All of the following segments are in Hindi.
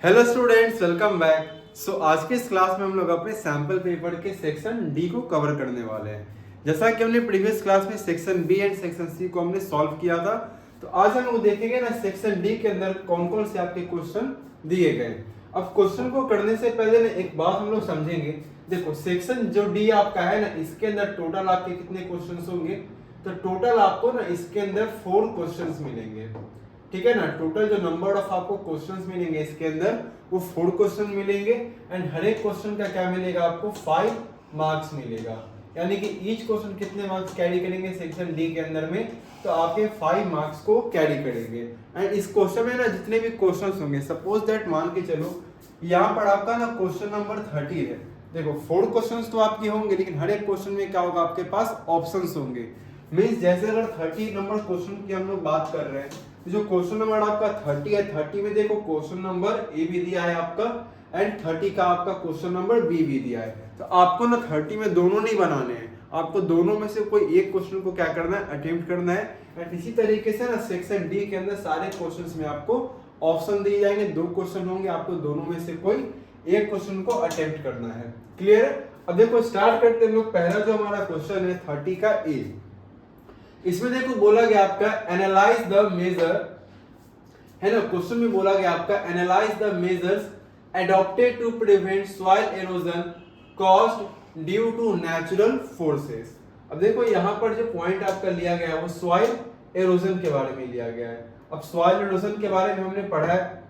Hello students, welcome back. आज के इस क्लास में हम लोग अपने सैंपल पेपर के सेक्शन डी को कवर करने वाले हैं। जैसा कि हमने प्रीवियस क्लास में section B and section C को हमने सॉल्व किया था, तो आज हम लोग देखेंगे ना सेक्शन डी के अंदर कौन कौन से आपके क्वेश्चन दिए गए। अब क्वेश्चन को करने से पहले ना एक बात हम लोग समझेंगे। देखो, सेक्शन जो डी आपका है ना, इसके अंदर टोटल आपके कितने क्वेश्चन होंगे, तो टोटल आपको ना इसके अंदर 4 क्वेश्चन मिलेंगे। ठीक है ना, टोटल जो नंबर ऑफ आपको क्वेश्चंस मिलेंगे इसके अंदर वो 4 क्वेश्चन मिलेंगे। एंड हर एक क्वेश्चन का क्या मिलेगा आपको 5 मार्क्स मिलेगा, यानी कि ईच क्वेश्चन कितने मार्क्स कैरी करेंगे सेक्शन डी के अंदर में, तो आपके 5 मार्क्स को कैरी करेंगे। एंड इस क्वेश्चन में ना जितने भी क्वेश्चंस होंगे, सपोज दैट मान के चलो यहाँ पर आपका ना क्वेश्चन नंबर 30 है। देखो 4 क्वेश्चंस तो आपके होंगे, लेकिन हर एक क्वेश्चन में क्या होगा आपके पास ऑप्शंस होंगे। मींस जैसे अगर 30 नंबर क्वेश्चन की हम लोग बात कर रहे हैं, जो क्वेश्चन नंबर आपका 30 है, 30 में देखो क्वेश्चन नंबर ए भी दिया है आपका, एंड 30 का आपका क्वेश्चन नंबर बी भी दिया है। तो आपको ना 30 में दोनों नहीं बनाने हैं, आपको दोनों में से कोई एक क्वेश्चन को क्या करना है, अटेम्प्ट करना है। एंड इसी तरीके से ना सेक्शन डी के अंदर सारे क्वेश्चंस में आपको ऑप्शन दिए जाएंगे, 2 क्वेश्चन होंगे, आपको दोनों में से कोई एक क्वेश्चन को अटेम्प्ट करना है। क्लियर? अब देखो स्टार्ट करते हैं लोग। पहला जो हमारा क्वेश्चन है 30 का ए, इसमें देखो बोला गया आपका एनालाइज द मेजर, है ना, क्वेश्चन में बोला गया आपका analyse the measures adopted to prevent soil erosion caused due to natural forces. अब देखो यहाँ पर जो पॉइंट आपका लिया गया है वो सॉइल एरोजन के बारे में लिया गया है। अब सॉइल एरोजन के बारे में हमने पढ़ा है,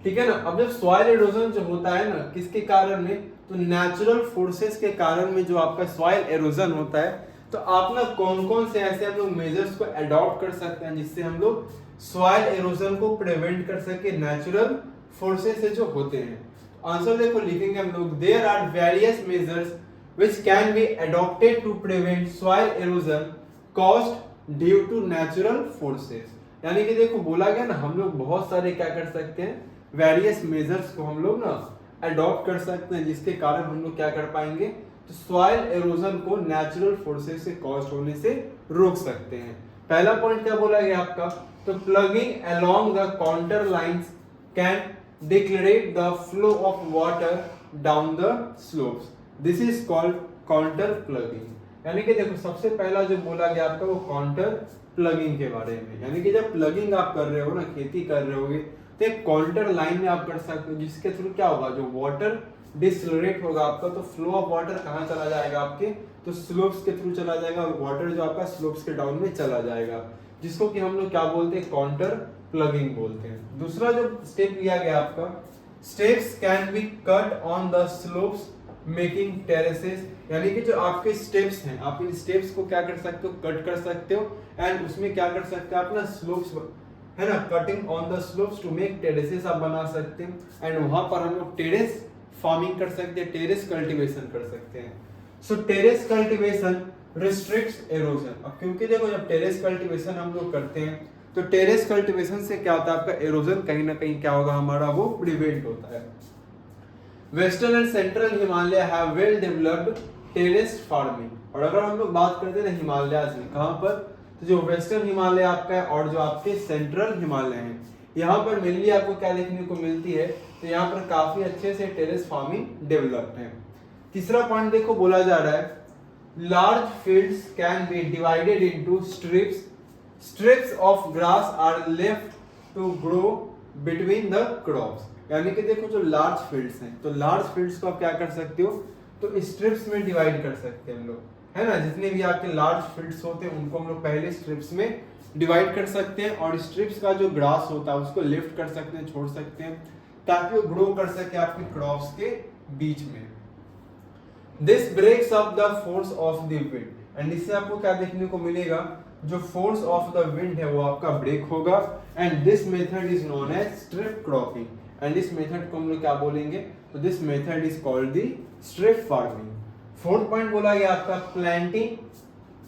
ठीक है ना। अब जब सॉइल एरोजन जो होता है ना, किसके कारण में, तो नेचुरल फोर्सेस के कारण में जो आपका सॉइल एरोजन होता है, तो आप ना कौन कौन से ऐसे हम लोग मेजर्स को अडॉप्ट कर सकते हैं जिससे हम लोग सॉइल एरोजन को प्रिवेंट कर सके नेचुरल फोर्सेस से जो होते हैं। आंसर देखो लिखेंगे हम लोग, there are various measures which can be adopted to prevent soil erosion caused due to natural forces. यानी कि देखो बोला गया ना, हम लोग बहुत सारे क्या कर सकते हैं, वेरियस मेजर्स को हम लोग ना अडॉप्ट कर सकते हैं जिसके कारण हम लोग क्या कर पाएंगे, तो सॉइल एरोजन को नेचुरल फोर्सेस से कॉज होने से रोक सकते हैं। पहला पॉइंट क्या बोला गया आपका, तो plugging along the counter lines can decelerate the flow of water down the slopes, this is called counter plugging. यानी कि देखो सबसे पहला जो बोला गया आपका वो काउंटर प्लगिंग के बारे में, यानी कि जब प्लगिंग आप कर रहे हो ना, खेती कर रहे होगे, तो एक काउंटर लाइन में आप कर सकते हो जिसके थ्रू क्या होगा, जो वाटर डिसलरेट होगा आपका, तो फ्लो ऑफ वाटर कहाँ चला जाएगा आपके, तो स्लोप्स के थ्रू चला जाएगा, और वाटर जो आपका स्लोप्स के डाउन में चला जाएगा, जिसको कि हम लोग क्या बोलते हैं, काउंटर प्लगिंग बोलते हैं। दूसरा जो स्टेप लिया गया आपका, steps can be cut on the slopes making terraces, यानी कि जो आपके स्टेप्स हैं, आप इन स्टेप्स को क्या कर सकते हो, कट कर सकते हो। एंड उसमें क्या कर सकते हो आप ना, स्लोप्स है ना, cutting on the slopes to make terraces आप बना सकते हैं। एंड वहां पर हम लोग टेरेस फार्मिंग कर सकते हैं, टेरेस कल्टीवेशन कर सकते हैं। सो टेरेस कल्टीवेशन रिस्ट्रिक्ट्स एरोजन। अब क्योंकि देखो जब टेरेस कल्टीवेशन हम लोग करते हैं, तो टेरेस कल्टीवेशन से क्या होता है, आपका एरोजन कहीं ना कहीं क्या होगा हमारा, वो प्रिवेंट होता है। Western and central Himalaya have well developed terrace farming. और अगर हम लोग बात करते हैं हिमालयाज में, कहां पर, तो जो वेस्टर्न हिमालय आपका है और जो आपके सेंट्रल हिमालय हैं, यहाँ पर मेनली आपको क्या देखने को मिलती है, तो यहाँ पर काफी अच्छे से टेरेस फार्मिंग डेवलप्ड है। तीसरा पॉइंट देखो बोला जा रहा है, large fields can be divided into strips, strips of grass are left to grow between the crops. यानी कि देखो जो लार्ज फील्ड्स हैं, तो लार्ज फील्ड्स को आप क्या कर सकते हो, तो स्ट्रिप्स में डिवाइड कर सकते हैं हम लोग, है ना। जितने भी आपके लार्ज फील्ड्स होते हैं उनको हम लोग पहले स्ट्रिप्स में डिवाइड कर सकते हैं, और स्ट्रिप्स का जो ग्रास होता है उसको लिफ्ट कर सकते हैं, छोड़ सकते हैं, ताकि वो ग्रो कर सके आपके क्रॉप्स के बीच में। This breaks up the force of the wind, and इससे आपको क्या देखने को मिलेगा, जो फोर्स ऑफ द विंड है वो आपका ब्रेक होगा। And this method is known as strip cropping, and इस मेथड को हम लोग क्या बोलेंगे, तो this method is called the strip farming. Fourth point बोला गया आपका,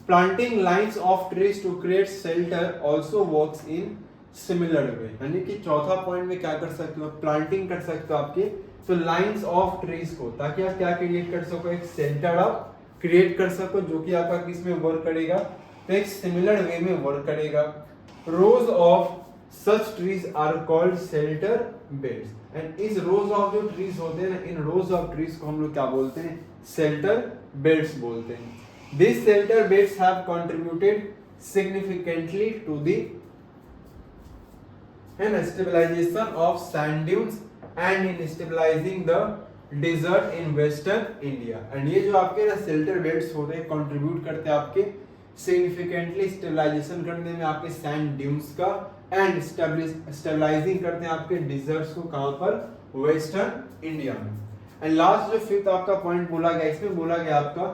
planting lines of trees to create shelter also works in similar way. यानी कि चौथा पॉइंट में क्या कर सकते हो, प्लांटिंग कर सकते हो आपके, तो लाइन्स ऑफ ट्रीज को, ताकि आप क्या क्रिएट कर सको, एक शेल्टर आप क्रिएट कर सको, जो कि आपका किस में वर्क करेगा, तो एक सिमिलर वे में वर्क करेगा। रोज of such trees are called shelter beds. And इस रोज ऑफ जो ट्रीज होते हैं ना, इन रोज ऑफ ट्रीज को हम लोग क्या बोलते हैं, शेल्टर बेड्स बोलते हैं. These shelter beds have contributed significantly to the stabilization of sand dunes and in stabilizing the desert in western India. And ये जो आपके ना shelter beds होते हैं contribute करते हैं आपके significantly stabilization करने में आपके sand dunes का, and stabilizing करते हैं आपके deserts को कहाँ पर, western India में. And last जो fifth आपका point बोला गया, इसमें बोला गया आपका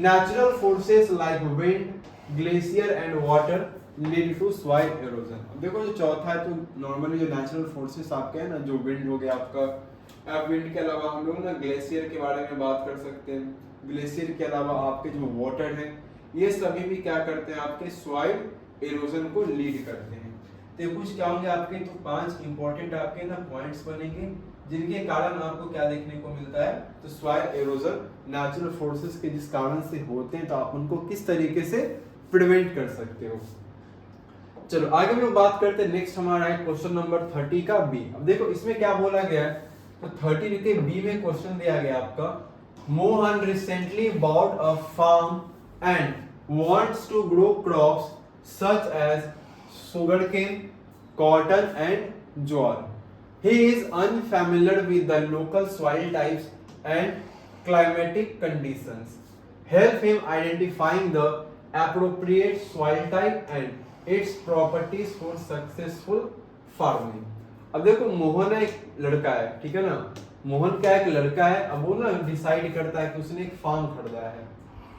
natural forces like wind, glacier and water lead to soil erosion. अब देखो जो चौथा है, तो नॉर्मली जो नेचुरल फोर्सेस आपके हैं ना, जो विंड हो गया आपका, अब विंड के अलावा हम लोग ना ग्लेशियर के बारे में बात कर सकते हैं. ग्लेशियर के अलावा आपके जो वाटर है, ये सभी भी क्या करते हैं, आपके सॉइल इरोजन को लीड करते हैं. तो कुछ क्या होंगे आपके, तो 5 इंपॉर्टेंट आपके ना पॉइंट्स बनेंगे जिनके कारण आपको क्या देखने को मिलता है, तो सॉइल इरोजन नेचुरल फोर्सेस के जिस कारण से होते हैं, तो आप उनको किस तरीके से प्रिवेंट कर सकते हो. चलो आगे हम लोग बात करते हैं. नेक्स्ट हमारा है क्वेश्चन नंबर 30 का बी. अब देखो इसमें क्या बोला गया है, तो 30 के बी में क्वेश्चन दिया गया आपका, Mohan recently bought a farm and wants to grow crops such as sugarcane, cotton and jowar. He is unfamiliar with the local soil types and climatic conditions. Help him identifying the appropriate soil type and its properties for successful farming. अब देखो मोहन एक लड़का है, ठीक है ना, मोहन क्या एक लड़का है. अब वो ना डिसाइड करता है कि उसने एक फार्म खरीदा है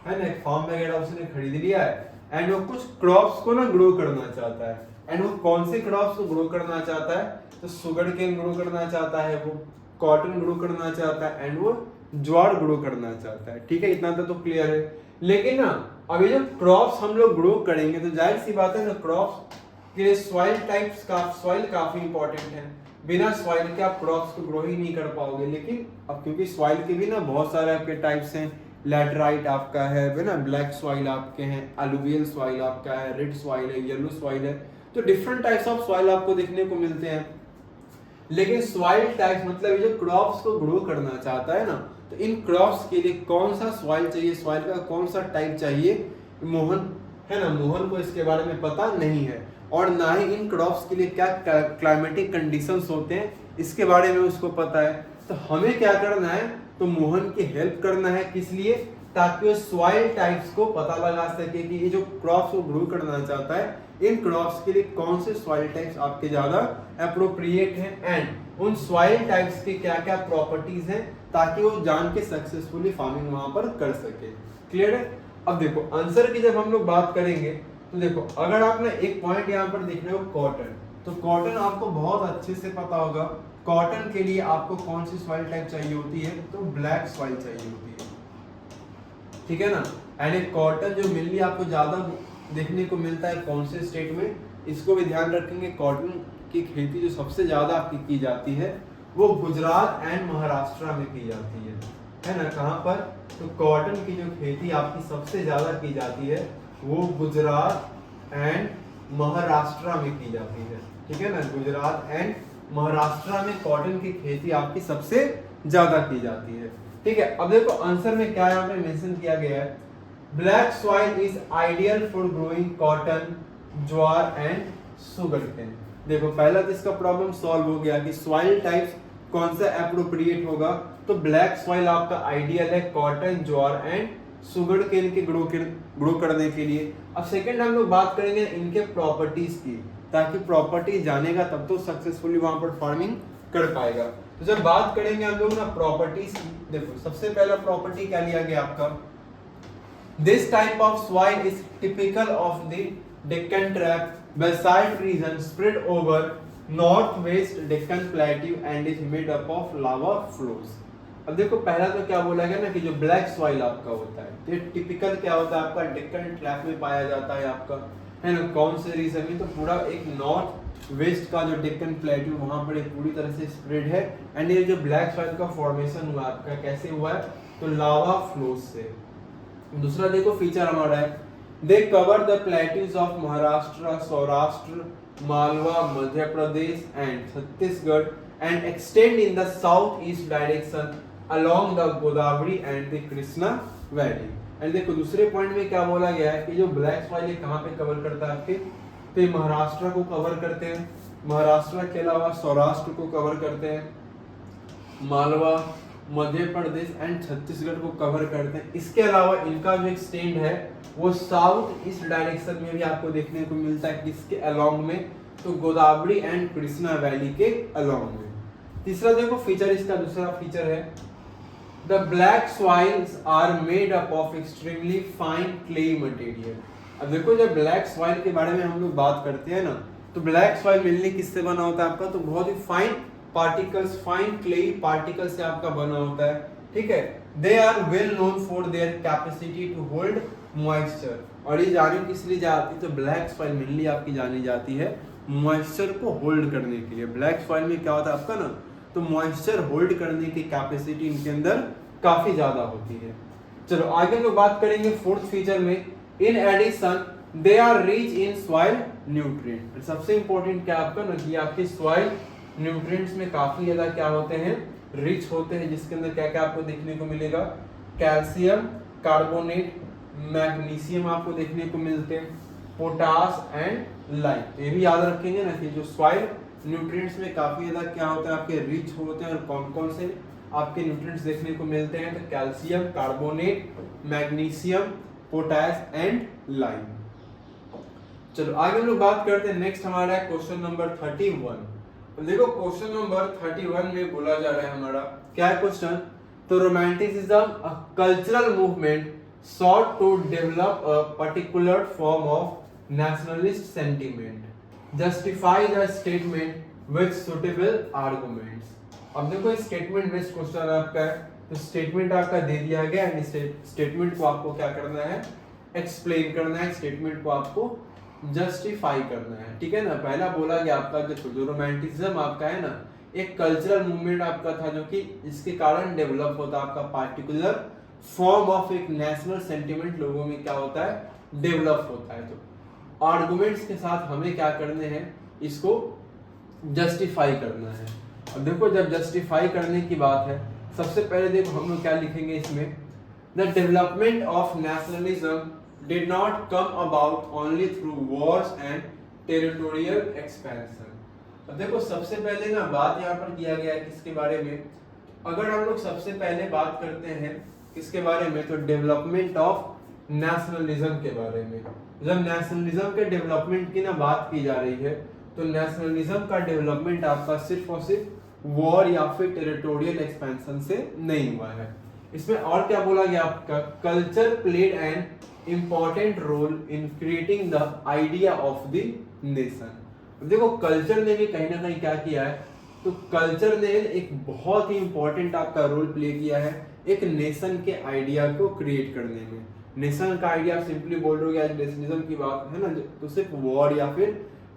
ना, एक फार्म वगैरह उसने खरीद लिया है, एंड वो कुछ क्रॉप्स को ना ग्रो करना चाहता है. एंड वो कौन से क्रॉप्स को ग्रो करना चाहता है, तो शुगर केन ग्रो करना चाहता है, वो कॉटन ग्रो करना चाहता है, एंड वो ज्वार ग्रो करना चाहता है. ठीक है, इतना तो क्लियर है. लेकिन ना अभी जो क्रॉप्स हम लोग ग्रो करेंगे, तो जाहिर सी बात है ना, क्रॉप्स के लिए सॉइल टाइप्स का, सॉइल काफी इंपॉर्टेंट है. बिना सॉइल के आप क्रॉप्स को ग्रो ही नहीं कर पाओगे. लेकिन अब क्योंकि सॉइल के भी ना बहुत सारे आपके टाइप्स हैं, लैटराइट आपका है ना, ब्लैक सॉइल आपके हैं, अलुवियल सॉइल आपका है, रेड सॉइल है, येलो सॉइल है, तो डिफरेंट टाइप्स ऑफ सॉइल आपको देखने को मिलते हैं. लेकिन सॉइल टाइप्स मतलब ये जो क्रॉप्स को ग्रो करना चाहता है ना, तो इन क्रॉप्स के लिए कौन सा सॉइल चाहिए, सॉइल का कौन सा टाइप चाहिए, मोहन है ना, मोहन को इसके बारे में पता नहीं है. और ना ही इन क्रॉप्स के लिए क्या क्लाइमेटिक कंडीशंस होते हैं इसके बारे में उसको पता है. तो हमें क्या करना है, तो मोहन की हेल्प करना है. किस लिए, ताकि वो सॉइल टाइप्स को पता लगा सके कि ये जो क्रॉप्स को ग्रो करना चाहता है, इन क्रॉप्स के लिए कौन से सॉइल टाइप्स आपके ज्यादा एप्रोप्रिएट हैं, एंड उन सॉइल टाइप्स के क्या क्या प्रॉपर्टीज हैं, ताकि वो जान के सक्सेसफुली फार्मिंग वहां पर कर सके. क्लियर है. अब देखो आंसर की जब हम लोग बात करेंगे, तो देखो अगर आपने एक पॉइंट यहाँ पर देख रहे हो कॉटन, तो कॉटन आपको बहुत अच्छे से पता होगा. कॉटन के लिए आपको कौन सी सॉइल टाइप चाहिए होती है, तो ब्लैक सॉइल चाहिए होती है. ठीक है ना. एंड एक कॉटन जो मिलनी आपको ज्यादा देखने को मिलता है कौन से स्टेट में, इसको भी ध्यान रखेंगे. कॉटन की खेती जो सबसे ज्यादा आपकी की जाती है, वो गुजरात एंड महाराष्ट्र में की जाती है ना. कहाँ पर, तो कॉटन की जो खेती आपकी सबसे ज्यादा की जाती है, वो गुजरात एंड महाराष्ट्र में की जाती है. ठीक है ना, गुजरात एंड महाराष्ट्र में कॉटन की खेती आपकी सबसे ज्यादा की जाती है. ठीक है. अब देखो आंसर में क्या यहाँ पे मेंशन किया गया है, black soil is ideal for growing cotton, jowar and sugarcane. देखो पहला तो इसका प्रॉब्लम सॉल्व हो गया कि सॉइल टाइप्स कौन सा एप्रोप्रिएट होगा, तो ब्लैक सॉइल आपका आइडियल है cotton, jowar and sugarcane के ग्रो करने के लिए. अब सेकंड हम लोग बात करेंगे इनके प्रॉपर्टीज की, ताकि प्रॉपर्टी जानेगा तब तो सक्सेसफुली वहां पर फार्मिंग कर पाएगा. तो जब बात करेंगे हम लोग ना प्रॉपर्टीज की, देखो सबसे पहला प्रॉपर्टी क्या लिया गया आपका, this type of soil is typical of the Deccan trap basalt region spread over north west Deccan plateau and is made up of lava flows. अब देखो पहला तो क्या बोला गया ना कि जो ब्लैक सॉइल आपका होता है, तो टिपिकल क्या होता है आपका, डेक्कन ट्रैप में पाया जाता है आपका, है ना. कौन से रीजन में, तो पूरा एक नॉर्थ वेस्ट का जो डेक्कन प्लेट्यू वहां पर एक पूरी तरह से स्प्रेड है. एंड ये जो ब्लैक सॉइल का फॉर्मेशन हुआ आपका कैसे हुआ है, तो लावा फ्लोस से. दूसरा देखो फीचर हमारा है, they cover the plateaus of Maharashtra, Saurashtra, Malwa, Madhya Pradesh and Chhattisgarh and extend in the south east direction along the Godavari and the Krishna valley. And देखो दूसरे पॉइंट में क्या बोला गया है कि जो ब्लैक सॉइल है कहाँ पे कवर करता है आपके, तो महाराष्ट्र को कवर करते हैं, महाराष्ट्र के अलावा सौराष्ट्र को कवर करते हैं, मालवा, मध्य प्रदेश एंड छत्तीसगढ़ को कवर करते हैं। इसके अलावा इनका जो एक्सटेंड है वो साउथ ईस्ट डायरेक्शन में भी आपको देखने को मिलता है, किसके अलोंग में, तो गोदावरी एंड कृष्णा वैली के अलोंग में। तीसरा देखो फीचर, इसका दूसरा फीचर है the black soils are made up of extremely fine clay material. अब देखो जब ब्लैक सॉइल के बारे में हम लोग बात करते हैं ना, तो ब्लैक सॉइल मेनली किससे बना होता है आपका, तो बहुत ही fine particles, fine clay particle से आपका बना होता है, ठीक है। They are well known for their capacity to hold moisture, और ये जानी किस लिए जाती है, तो ब्लैक सॉइल मेनली आपकी जानी जाती है मॉइस्चर को होल्ड करने के लिए। ब्लैक सॉइल में क्या होता है आपका ना, तो मॉइस्चर होल्ड करने की कैपेसिटी इनके अंदर काफी ज्यादा होती है। चलो आगे लोग बात करेंगे फोर्थ फीचर में, in addition they are rich in soil nutrient. सबसे इंपॉर्टेंट क्या आपका ना कि आपके सॉइल न्यूट्रिएंट्स में काफी ज्यादा क्या होते हैं, रिच होते हैं, जिसके अंदर क्या क्या आपको देखने को मिलेगा, कैल्शियम कार्बोनेट, मैग्नीशियम आपको देखने को मिलते हैं, पोटास एंड लाइम। ये भी याद रखेंगे ना कि जो सॉइल न्यूट्रिएंट्स में काफी ज्यादा क्या होता है आपके रिच होते हैं, और कौन कौन से आपके न्यूट्रिएंट्स देखने को मिलते हैं, तो calcium carbonate, magnesium, potash and lime. चलो आगे हम लोग बात करते हैं, नेक्स्ट हमारा है क्वेश्चन नंबर 31। तो देखो क्वेश्चन नंबर 31 में बोला जा रहा है हमारा क्या है क्वेश्चन, तो romanticism a cultural movement sought to develop a particular form of nationalist sentiment, justify the statement with suitable arguments। अब देखो स्टेटमेंट बेस्ड क्वेश्चन आपका है, तो स्टेटमेंट आपका दे दिया गया है, स्टेटमेंट को आपको क्या करना है, एक्सप्लेन करना है, स्टेटमेंट को आपको जस्टिफाई करना है, ठीक है ना। पहला बोला गया आपका जो रोमांटिसिज्म आपका है ना, एक कल्चरल मूवमेंट आपका था जो कि इसके कारण डेवलप होता आपका पार्टिकुलर फॉर्म ऑफ एक नेशनल सेंटिमेंट लोगों में क्या होता है, डेवलप होता है। तो आर्गुमेंट्स के साथ हमें क्या करने हैं, इसको जस्टिफाई करना है। अब देखो जब जस्टिफाई करने की बात है, सबसे पहले देखो हम लोग क्या लिखेंगे इसमें, the development of nationalism did not come about only through Wars and territorial expansion. अब देखो सबसे पहले ना बात यहाँ पर किया गया है किसके बारे में, अगर हम लोग सबसे पहले बात करते हैं किसके बारे में, तो डेवलपमेंट ऑफ नेशनलिज्म के बारे में। जब नेशनलिज्म के डेवलपमेंट की ना बात की जा रही है, तो नेशनलिज्म का डेवलपमेंट आपका सिर्फ और सिर्फ वॉर या फिर टेरिटोरियल एक्सपेंशन से नहीं हुआ है। इसमें और क्या बोला गया आपका, culture played an important role in creating the idea of the nation. देखो कल्चर ने भी कहीं ना कहीं क्या किया है, तो कल्चर ने एक बहुत ही इंपॉर्टेंट आपका रोल प्ले किया है एक नेशन के आइडिया को क्रिएट करने में। नेशन का आइडिया सिंपली बोल रहे हो, आज नेशनलिज्म की बात है ना, तो सिर्फ वॉर या फिर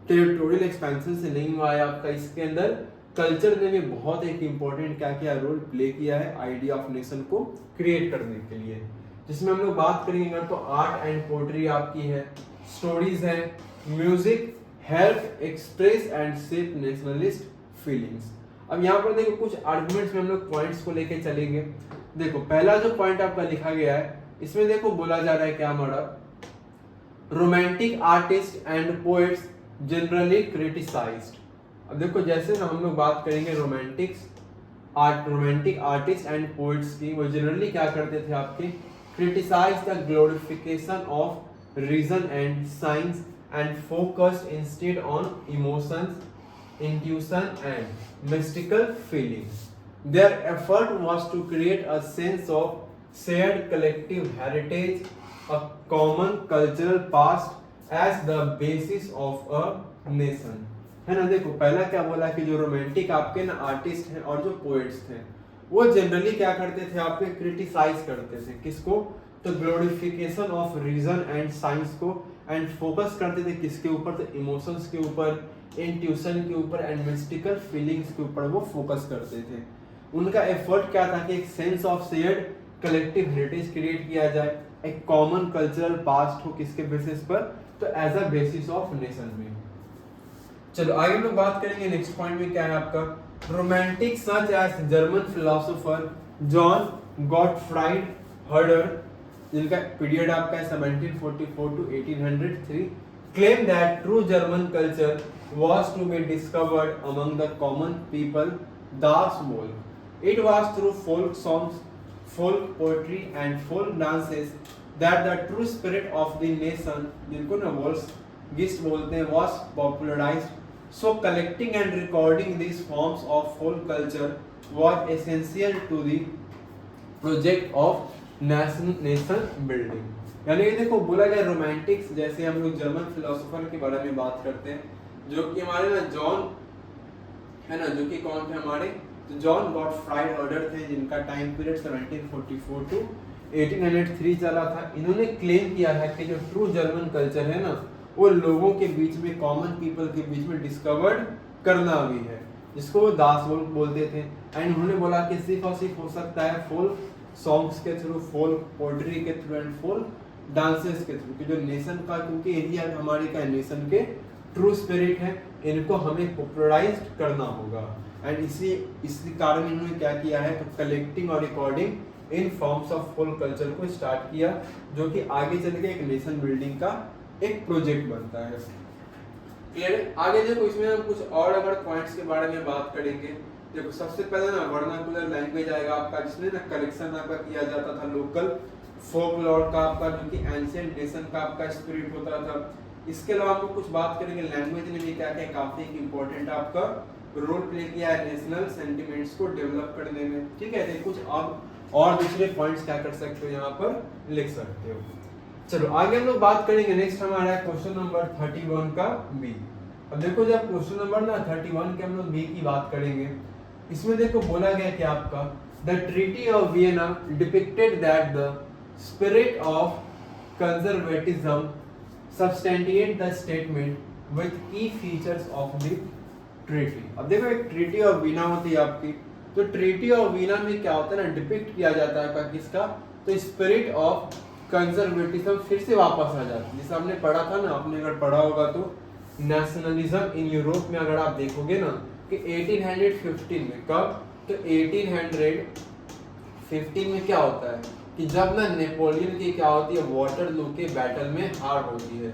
टेरिटोरियल एक्सपेंशन से नहीं हुआ है आपका, इसके अंदर कल्चर ने भी बहुत एक इंपॉर्टेंट क्या किया, रोल प्ले किया है आइडिया ऑफ नेशन को क्रिएट करने के लिए। जिसमें हम लोग बात करेंगे तो आर्ट एंड पोएट्री आपकी है, स्टोरीज है, music help express and shape nationalist feelings. अब यहाँ पर देखो कुछ आर्गुमेंट्स में हम लोग पॉइंट्स को लेके चलेंगे। देखो पहला जो पॉइंट आपका लिखा गया है, इसमें देखो बोला जा रहा है क्या हमारा, romantic artist and poets generally criticised. अब देखो जैसे ना हम लोग बात करेंगे रोमांटिक आर्टिस्ट एंड पोएट्स की, वो जनरली क्या करते थे आपके, criticise the glorification of reason and science and focused instead on emotions, intuition and mystical feelings. Their effort was to create a sense of shared collective heritage, a common cultural past as the basis of a nation. है ना। देखो पहला क्या बोला कि जो रोमांटिक आपके ना आर्टिस्ट हैं और जो पोएट्स थे, वो जनरली क्या करते थे आपके, क्रिटिसाइज करते थे किसको, तो glorification of reason and science को, एंड फोकस करते थे किसके ऊपर, तो इमोशंस के ऊपर, इंट्यूशन के ऊपर एंड मिस्टिकल फीलिंग्स के ऊपर वो फोकस करते थे। उनका एफर्ट क्या था कि एक sense of shared collective heritage create किया जाए, एक कॉमन कल्चरल पास्ट हो, किसके बेसिस पर, तो as a basis of nation में। चलो आगे हम लोग बात करेंगे नेक्स्ट पॉइंट में क्या है आपका, romantic such as German philosopher Johann Gottfried Herder, जिनका पीरियड आपका है 1744 to 1803, claim that true German culture was to be discovered among the common people, Das Volk. It was through folk songs, folk poetry and folk dances that the true spirit of the nation, जिनको ना वोल्सगिस्ट बोलते हैं, was popularized. So collecting and recording these forms of folk culture was essential to the project of nation building. यानी ये देखो बोला गया रोमांटिक्स, जैसे हम लोग जर्मन फिलोसोफर के बारे में बात करते हैं, जो कि हमारे ना जॉन है ना, जो कि कौन थे हमारे, तो जॉन गॉटफ्राइड हर्डर थे, जिनका टाइम पीरियड 1744 to 1803 चला था। इन्होंने क्लेम किया है कि जो ट्रू जर्मन कल्चर है ना, वो लोगों के बीच में, कॉमन पीपल के बीच में डिस्कवर्ड करना भी है, जिसको वो दास वोल्क बोलते थे। एंड उन्होंने बोला कि सिर्फ और सिर्फ हो सकता है फोल्क सॉन्ग्स के थ्रू, फोल्क पोएट्री के थ्रू एंड फोल्क डांसेस के थ्रू, कि जो नेशन का, क्योंकि यही हमारे का नेशन के ट्रू स्पिरिट है, इनको हमें पॉपुलराइज करना होगा। एंड इसी कारण इन्होंने क्या किया है, तो कलेक्टिंग और recording in forms of folk culture को स्टार्ट किया, जो कि आगे चल के एक नेशन बिल्डिंग का एक प्रोजेक्ट बनता है। क्लियर है? आगे देखो इसमें हम कुछ और अगर पॉइंट्स के बारे में बात करेंगे। देखो सबसे पहले ना वर्नाकुलर लैंग्वेज आएगा आपका, जिसमें ना कलेक्शन आपका किया जाता था लोकल फोकलॉर का आपका, जो कि एंशिएंट नेशन का आपका स्पिरिट होता था। इसके अलावा हम कुछ बात करेंगे लैंग्वेज ने भी क्या क्या काफी इंपॉर्टेंट आपका रोल प्ले किया है नेशनल सेंटिमेंट्स को डेवलप करने में। ठीक है, तो कुछ अब और दूसरे पॉइंट्स क्या कर सकते हो यहाँ पर लिख सकते हो। चलो आगे हम लोग बात करेंगे, नेक्स्ट हमारा है क्वेश्चन नंबर 31 का बी। अब देखो जब क्वेश्चन नंबर ना 31 के हम लोग बी की बात करेंगे, इसमें देखो बोला गया कि आपका the treaty of Vienna depicted that the spirit of conservatism substantiate the statement with key features of the treaty. अब देखो एक ट्रीटी ऑफ वियना होती है आपकी, तो ट्रीटी ऑफ वियना में क्या होता है ना, डिपिक्ट किया जाता है किसका, तो स्पिरिट ऑफ कंजर्वेटिज्म फिर से वापस आ जाती है। जैसे हमने पढ़ा था ना, आपने अगर पढ़ा होगा तो नेशनलिज्म इन यूरोप में अगर आप देखोगे ना कि 1815 में, कब, तो 1815 में क्या होता है कि जब ना नेपोलियन की क्या होती है, वाटरलू के बैटल में हार होती है,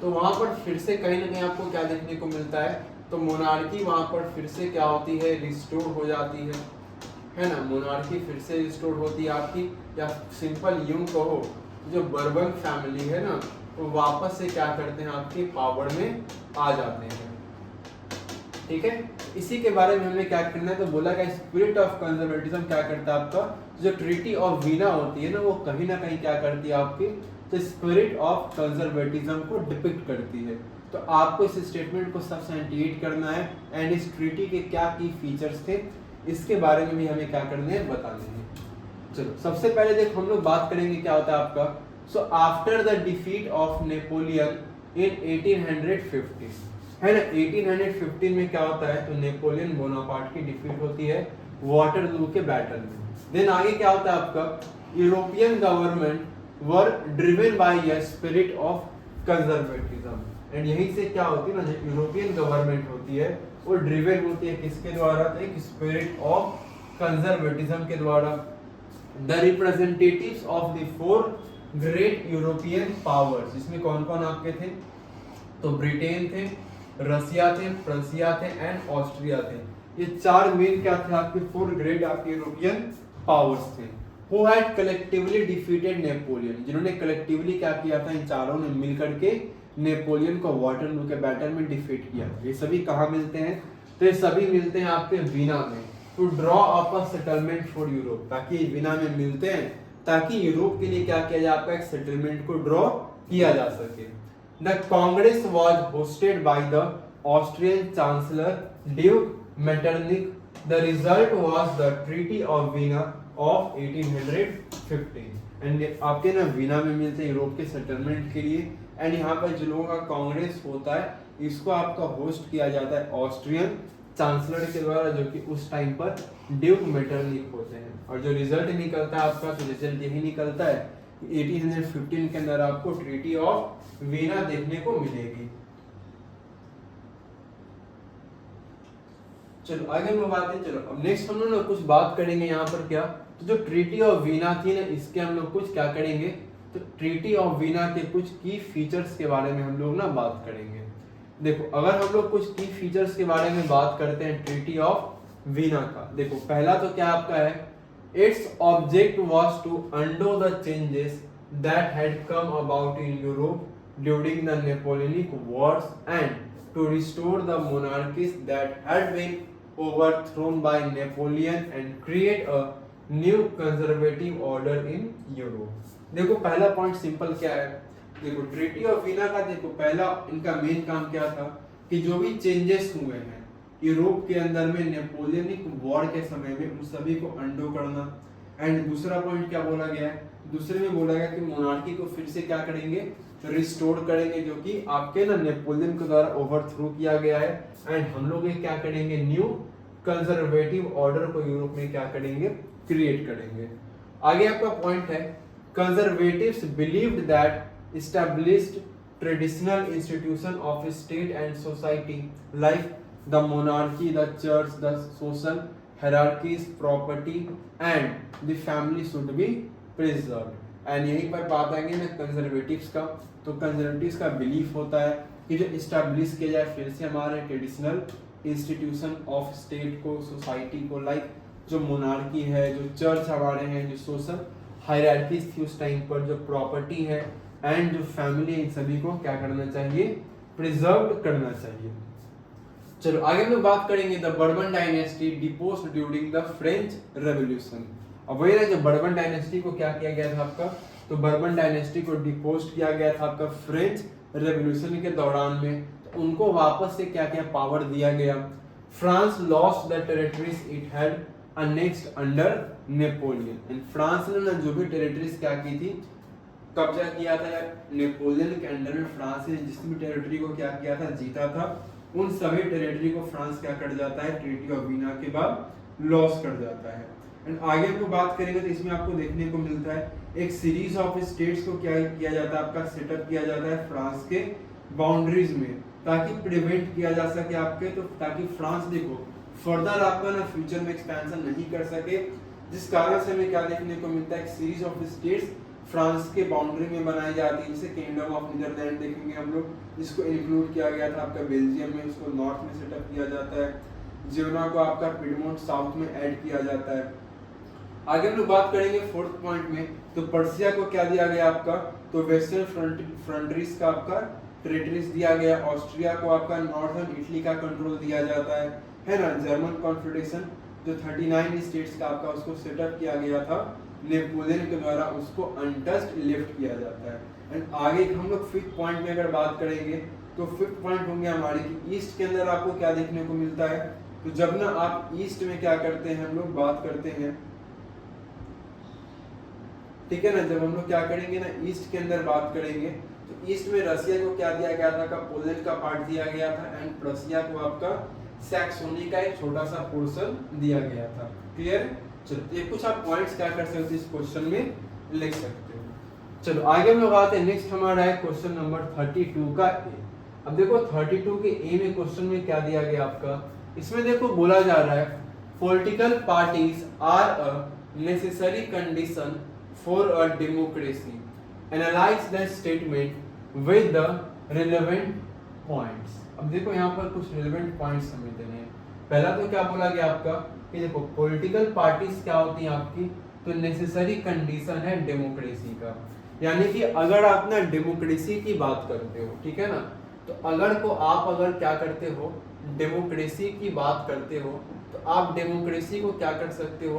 तो वहां पर फिर से कहीं ना कहीं आपको क्या देखने को मिलता है, तो मोनार्की वहां पर फिर से क्या होती है, रिस्टोर हो जाती है ना, मोनार्की फिर से रिस्टोर होती है आपकी, या सिंपल यूं कहो जो बर्बन फैमिली है ना, तो वापस से क्या करते हैं, आपके पावर में आ जाते हैं। ठीक है, इसी के बारे में हमें क्या करना है, तो बोला गया स्पिरिट ऑफ कंजर्वेटिज्म क्या करता है आपका, जो ट्रीटी ऑफ वीना होती है ना, वो कहीं ना कहीं क्या करती है आपकी, तो स्पिरिट ऑफ कंजर्वेटिज्म को डिपिक्ट करती है। तो आपको इस स्टेटमेंट को सबस्टेंटिएट करना है, एंड इस ट्रीटी के क्या की फीचर्स थे, इसके बारे में भी हमें क्या करने हैं, बताने हैं। चलो सबसे पहले देखो हम लोग बात करेंगे क्या होता है आपका, so after the defeat of Napoleon in 1850, है ना, 1815 में क्या होता है, तो नेपोलियन बोनापार्ट की डिफीट होती है वाटरलू के बैटल में। देन आगे क्या होता है आपका, European government were driven by a spirit of conservatism, and यहीं से क्या होती है ना, जो यूरोपियन गवर्नमेंट होती है वो ड्रिवन होती है किसके द्वारा, तो एक स्पिरिट ऑफ कंजर्वेटिज्म के द्वारा। The representatives of the 4 great European powers, इसमें कौन कौन आपके थे, तो ब्रिटेन थे, रसिया थे, फ्रांसिया थे एंड ऑस्ट्रिया थे। ये 4 मेन क्या थे आपके, 4 ग्रेट आपके यूरोपियन पावर्स थे। Who had collectively defeated Napoleon, जिन्होंने कलेक्टिवली क्या किया था, इन चारों ने मिलकर के नेपोलियन को वाटरलू के बैटल में डिफीट किया। ये सभी कहाँ मिलते हैं, तो ये सभी मिलते हैं आपके वीना में, to draw up a settlement for Europe, ताकि वीना में मिलते हैं ताकि यूरोप के लिए क्या किया जाए, आपका एक सेटलमेंट को ड्रॉ किया जा सके। The Congress was hosted by the Austrian Chancellor Duke Metternich. The result was the Treaty of Vienna of 1815. And आपके ना वीना में मिलते हैं यूरोप के सेटलमेंट के लिए, एंड यहाँ पर जो लोगों का कांग्रेस होता है, इसको आपका होस्ट किया जाता है ऑस्ट्रियन चांसलर के द्वारा, जो कि उस टाइम पर ड्यूक मेटरनिक होते हैं। और जो रिजल्ट निकलता है आपका, तो रिजल्ट यही निकलता है 1815 के अंदर आपको ट्रीटी ऑफ वीना देखने को मिलेगी। चलो आगे हम बात है, चलो अब नेक्स्ट हम लोग कुछ बात करेंगे यहाँ पर क्या, तो जो ट्रीटी ऑफ वीना थी ना, इसके हम लोग कुछ क्या करेंगे, तो ट्रीटी ऑफ वीना के कुछ की फीचर्स के बारे में हम लोग ना बात करेंगे। देखो अगर हम लोग कुछ की फीचर्स के बारे में बात करते हैं ट्रीटी ऑफ वीना का, देखो पहला तो क्या आपका है, its object was to undo the changes that had come about in Europe during the Napoleonic wars and to restore the monarchies that had been overthrown by Napoleon and create a new conservative order in Europe। देखो पहला पॉइंट सिंपल क्या है, देखो ट्रीटी ऑफ वीना का देखो पहला इनका मेन काम क्या था कि जो भी चेंजेस हुए हैं यूरोप के अंदर में नेपोलियनिक वॉर के समय में, उन सभी को अंडो करना। एंड दूसरा पॉइंट क्या बोला गया है, दूसरे में बोला गया कि मोनार्की को फिर से क्या करेंगे, रिस्टोर करेंगे, जो कि आपके ना नेपोलियन के द्वारा ओवरथ्रो किया गया है। एंड हम लोग ये क्या करेंगे, न्यू कंजर्वेटिव ऑर्डर को यूरोप में क्या करेंगे, क्रिएट करेंगे। आगे आपका पॉइंट है, conservatives believed that established traditional institution of state and society like the monarchy, the church, the social hierarchies, property and the family should be preserved. And यहीं पर बात आएंगे ना कंजर्वेटिव्स का, तो कंजर्वेटिव्स का बिलीफ होता है कि जो इस्टेब्लिश किया जाए फिर से हमारे ट्रेडिशनल इंस्टीट्यूशन ऑफ स्टेट को, सोसाइटी को, लाइक जो मोनार्की है, जो चर्च हमारे हैं, जो सोशल हायरार्कीज थी उस टाइम पर, जो प्रॉपर्टी है एंड जो फैमिली, इन सभी को क्या करना चाहिए, प्रिजर्व करना चाहिए। चलो आगे हम लोग बात करेंगे the Bourbon dynasty deposed during the French revolution. अब वही ना, जो बर्बन डायनेस्टी को क्या किया गया था आपका, तो बर्बन डायनेस्टी को डिपोज किया गया था आपका फ्रेंच रेवोल्यूशन के दौरान में, तो उनको वापस से क्या क्या पावर दिया गया। France lost the territories it had annexed under Napoleon. And France ने ना जो भी टेरिटरीज क्या की थी, कब्जा किया था नेपोलियन के अंडर में, फ्रांस ने जिस भी टेरिटरी को क्या किया था, जीता था, उन सभी टेरिटरी को फ्रांस क्या कर जाता है, ट्रीटी ऑफ वीना के बाद लॉस कर जाता है। एंड आगे आपको बात करेंगे तो इसमें आपको देखने को मिलता है एक सीरीज ऑफ स्टेट्स को क्या किया जाता है, आपका सेटअप किया जाता है फ्रांस के बाउंड्रीज में, ताकि प्रिवेंट किया जा सके आपके, तो ताकि फ्रांस देखो फर्दर आपका ना फ्यूचर में एक्सपेंशन नहीं कर सके, जिस कारण से हमें क्या देखने को मिलता है, एक सीरीज ऑफ स्टेट्स फ्रांस के बाउंड्री में बनाई जाती है, जैसे किंगडम ऑफ नीदरलैंड देखेंगे हम लोग, जिसको इंक्लूड किया गया था आपका बेल्जियम में, उसको नॉर्थ में सेटअप किया जाता है, जियोना को आपका पिडमोंट साउथ में ऐड किया जाता है। आगे हम लोग बात करेंगे फोर्थ पॉइंट में, तो पर्सिया को क्या दिया गया आपका, तो वेस्टर्न फ्रंटरीज का आपका टेरिटरीज दिया गया, ऑस्ट्रिया को आपका नॉर्थर्न इटली का कंट्रोल दिया जाता है ना। जर्मन कॉन्फेडरेशन जो 39 स्टेट्स का आपका उसको सेटअप किया गया था नेपोलियन के द्वारा, उसको अनटच्ड लेफ्ट किया जाता है। एंड आगे हम लोग फिफ्थ पॉइंट में अगर बात करेंगे, तो फिफ्थ पॉइंट होंगे हमारे कि ईस्ट के अंदर आपको क्या देखने को मिलता है, तो जब ना आप ईस्ट में क्या करते हैं, हम लोग बात करते हैं, ठीक है ना, जब हम लोग क्या करेंगे ना ईस्ट के अंदर बात करेंगे, तो ईस्ट में रसिया को क्या दिया गया था, पोलैंड का पार्ट दिया गया था, एंड प्रसिया को आपका सैक्सोनी का एक छोटा सा पोर्शन दिया गया था। क्लियर। चलो ये कुछ आप पॉइंट्स क्या कर सकते हो इस क्वेश्चन में लिख सकते हो। चलो आगे हम लोग आते हैं, नेक्स्ट हमारा है क्वेश्चन नंबर 32 का ए। अब देखो 32 के ए में क्वेश्चन में क्या दिया गया आपका, इसमें देखो बोला जा रहा है political parties are a necessary condition for a democracy, analyse the statement with the relevant points. अब देखो यहाँ पर कुछ रिलेवेंट पॉइंट्स हमें देने हैं। पहला तो क्या बोला गया आपका कि देखो पॉलिटिकल पार्टीज क्या होती हैं आपकी, तो नेसेसरी कंडीशन है डेमोक्रेसी का, यानी कि अगर आप ना डेमोक्रेसी की बात करते हो, ठीक है ना, तो अगर क्या करते हो, डेमोक्रेसी की बात करते हो, तो आप डेमोक्रेसी को क्या कर सकते हो,